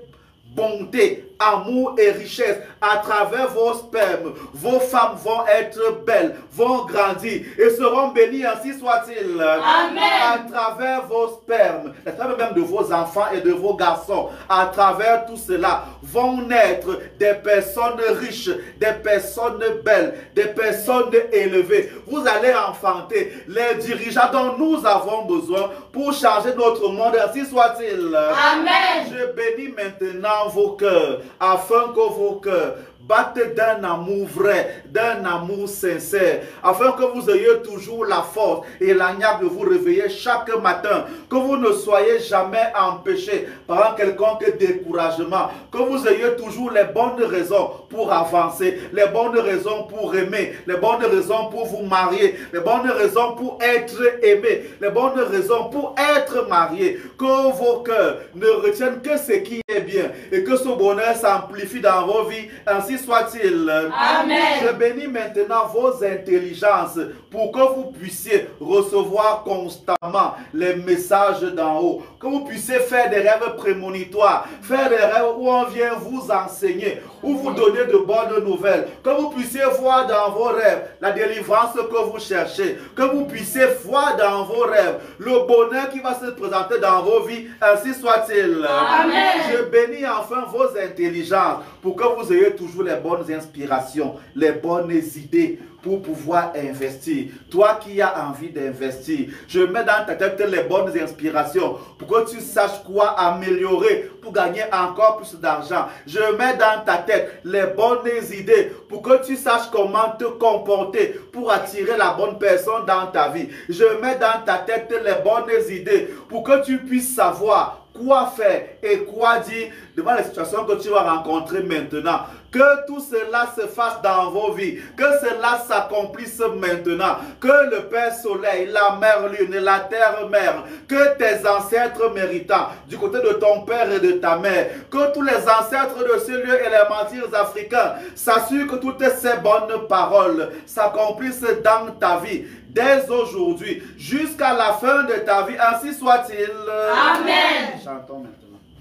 bonté, amour et richesse. À travers vos spermes, vos femmes vont être belles, vont grandir et seront bénies, ainsi soit-il. Amen. À travers vos spermes, à travers même de vos enfants et de vos garçons, à travers tout cela, vont naître des personnes riches, des personnes belles, des personnes élevées. Vous allez enfanter les dirigeants dont nous avons besoin pour changer notre monde, ainsi soit-il. Amen. Je bénis maintenant vos cœurs, afin que vos cœurs battent d'un amour vrai, d'un amour sincère, afin que vous ayez toujours la force et la niaque de vous réveiller chaque matin, que vous ne soyez jamais empêchés par un quelconque découragement, que vous ayez toujours les bonnes raisons pour avancer, les bonnes raisons pour aimer, les bonnes raisons pour vous marier, les bonnes raisons pour être aimé, les bonnes raisons pour être marié, que vos cœurs ne retiennent que ce qui est bien et que ce bonheur s'amplifie dans vos vies, ainsi soit-il. Amen. Je bénis maintenant vos intelligences pour que vous puissiez recevoir constamment les messages d'en haut, que vous puissiez faire des rêves prémonitoires, faire des rêves où on vient vous enseigner, où vous donner de bonnes nouvelles, que vous puissiez voir dans vos rêves la délivrance que vous cherchez, que vous puissiez voir dans vos rêves le bonheur qui va se présenter dans vos vies, ainsi soit-il. Amen. Je bénis enfin vos intelligences pour que vous ayez toujours les bonnes inspirations, les bonnes idées pour pouvoir investir. Toi qui as envie d'investir, je mets dans ta tête les bonnes inspirations pour que tu saches quoi améliorer pour gagner encore plus d'argent. Je mets dans ta tête les bonnes idées pour que tu saches comment te comporter pour attirer la bonne personne dans ta vie. Je mets dans ta tête les bonnes idées pour que tu puisses savoir quoi faire et quoi dire devant les situations que tu vas rencontrer maintenant. Que tout cela se fasse dans vos vies, que cela s'accomplisse maintenant, que le Père Soleil, la Mère Lune et la Terre Mère, que tes ancêtres méritants, du côté de ton père et de ta mère, que tous les ancêtres de ce lieu et les martyrs africains s'assurent que toutes ces bonnes paroles s'accomplissent dans ta vie, dès aujourd'hui, jusqu'à la fin de ta vie, ainsi soit-il. Amen. Chantons maintenant.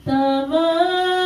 Ta main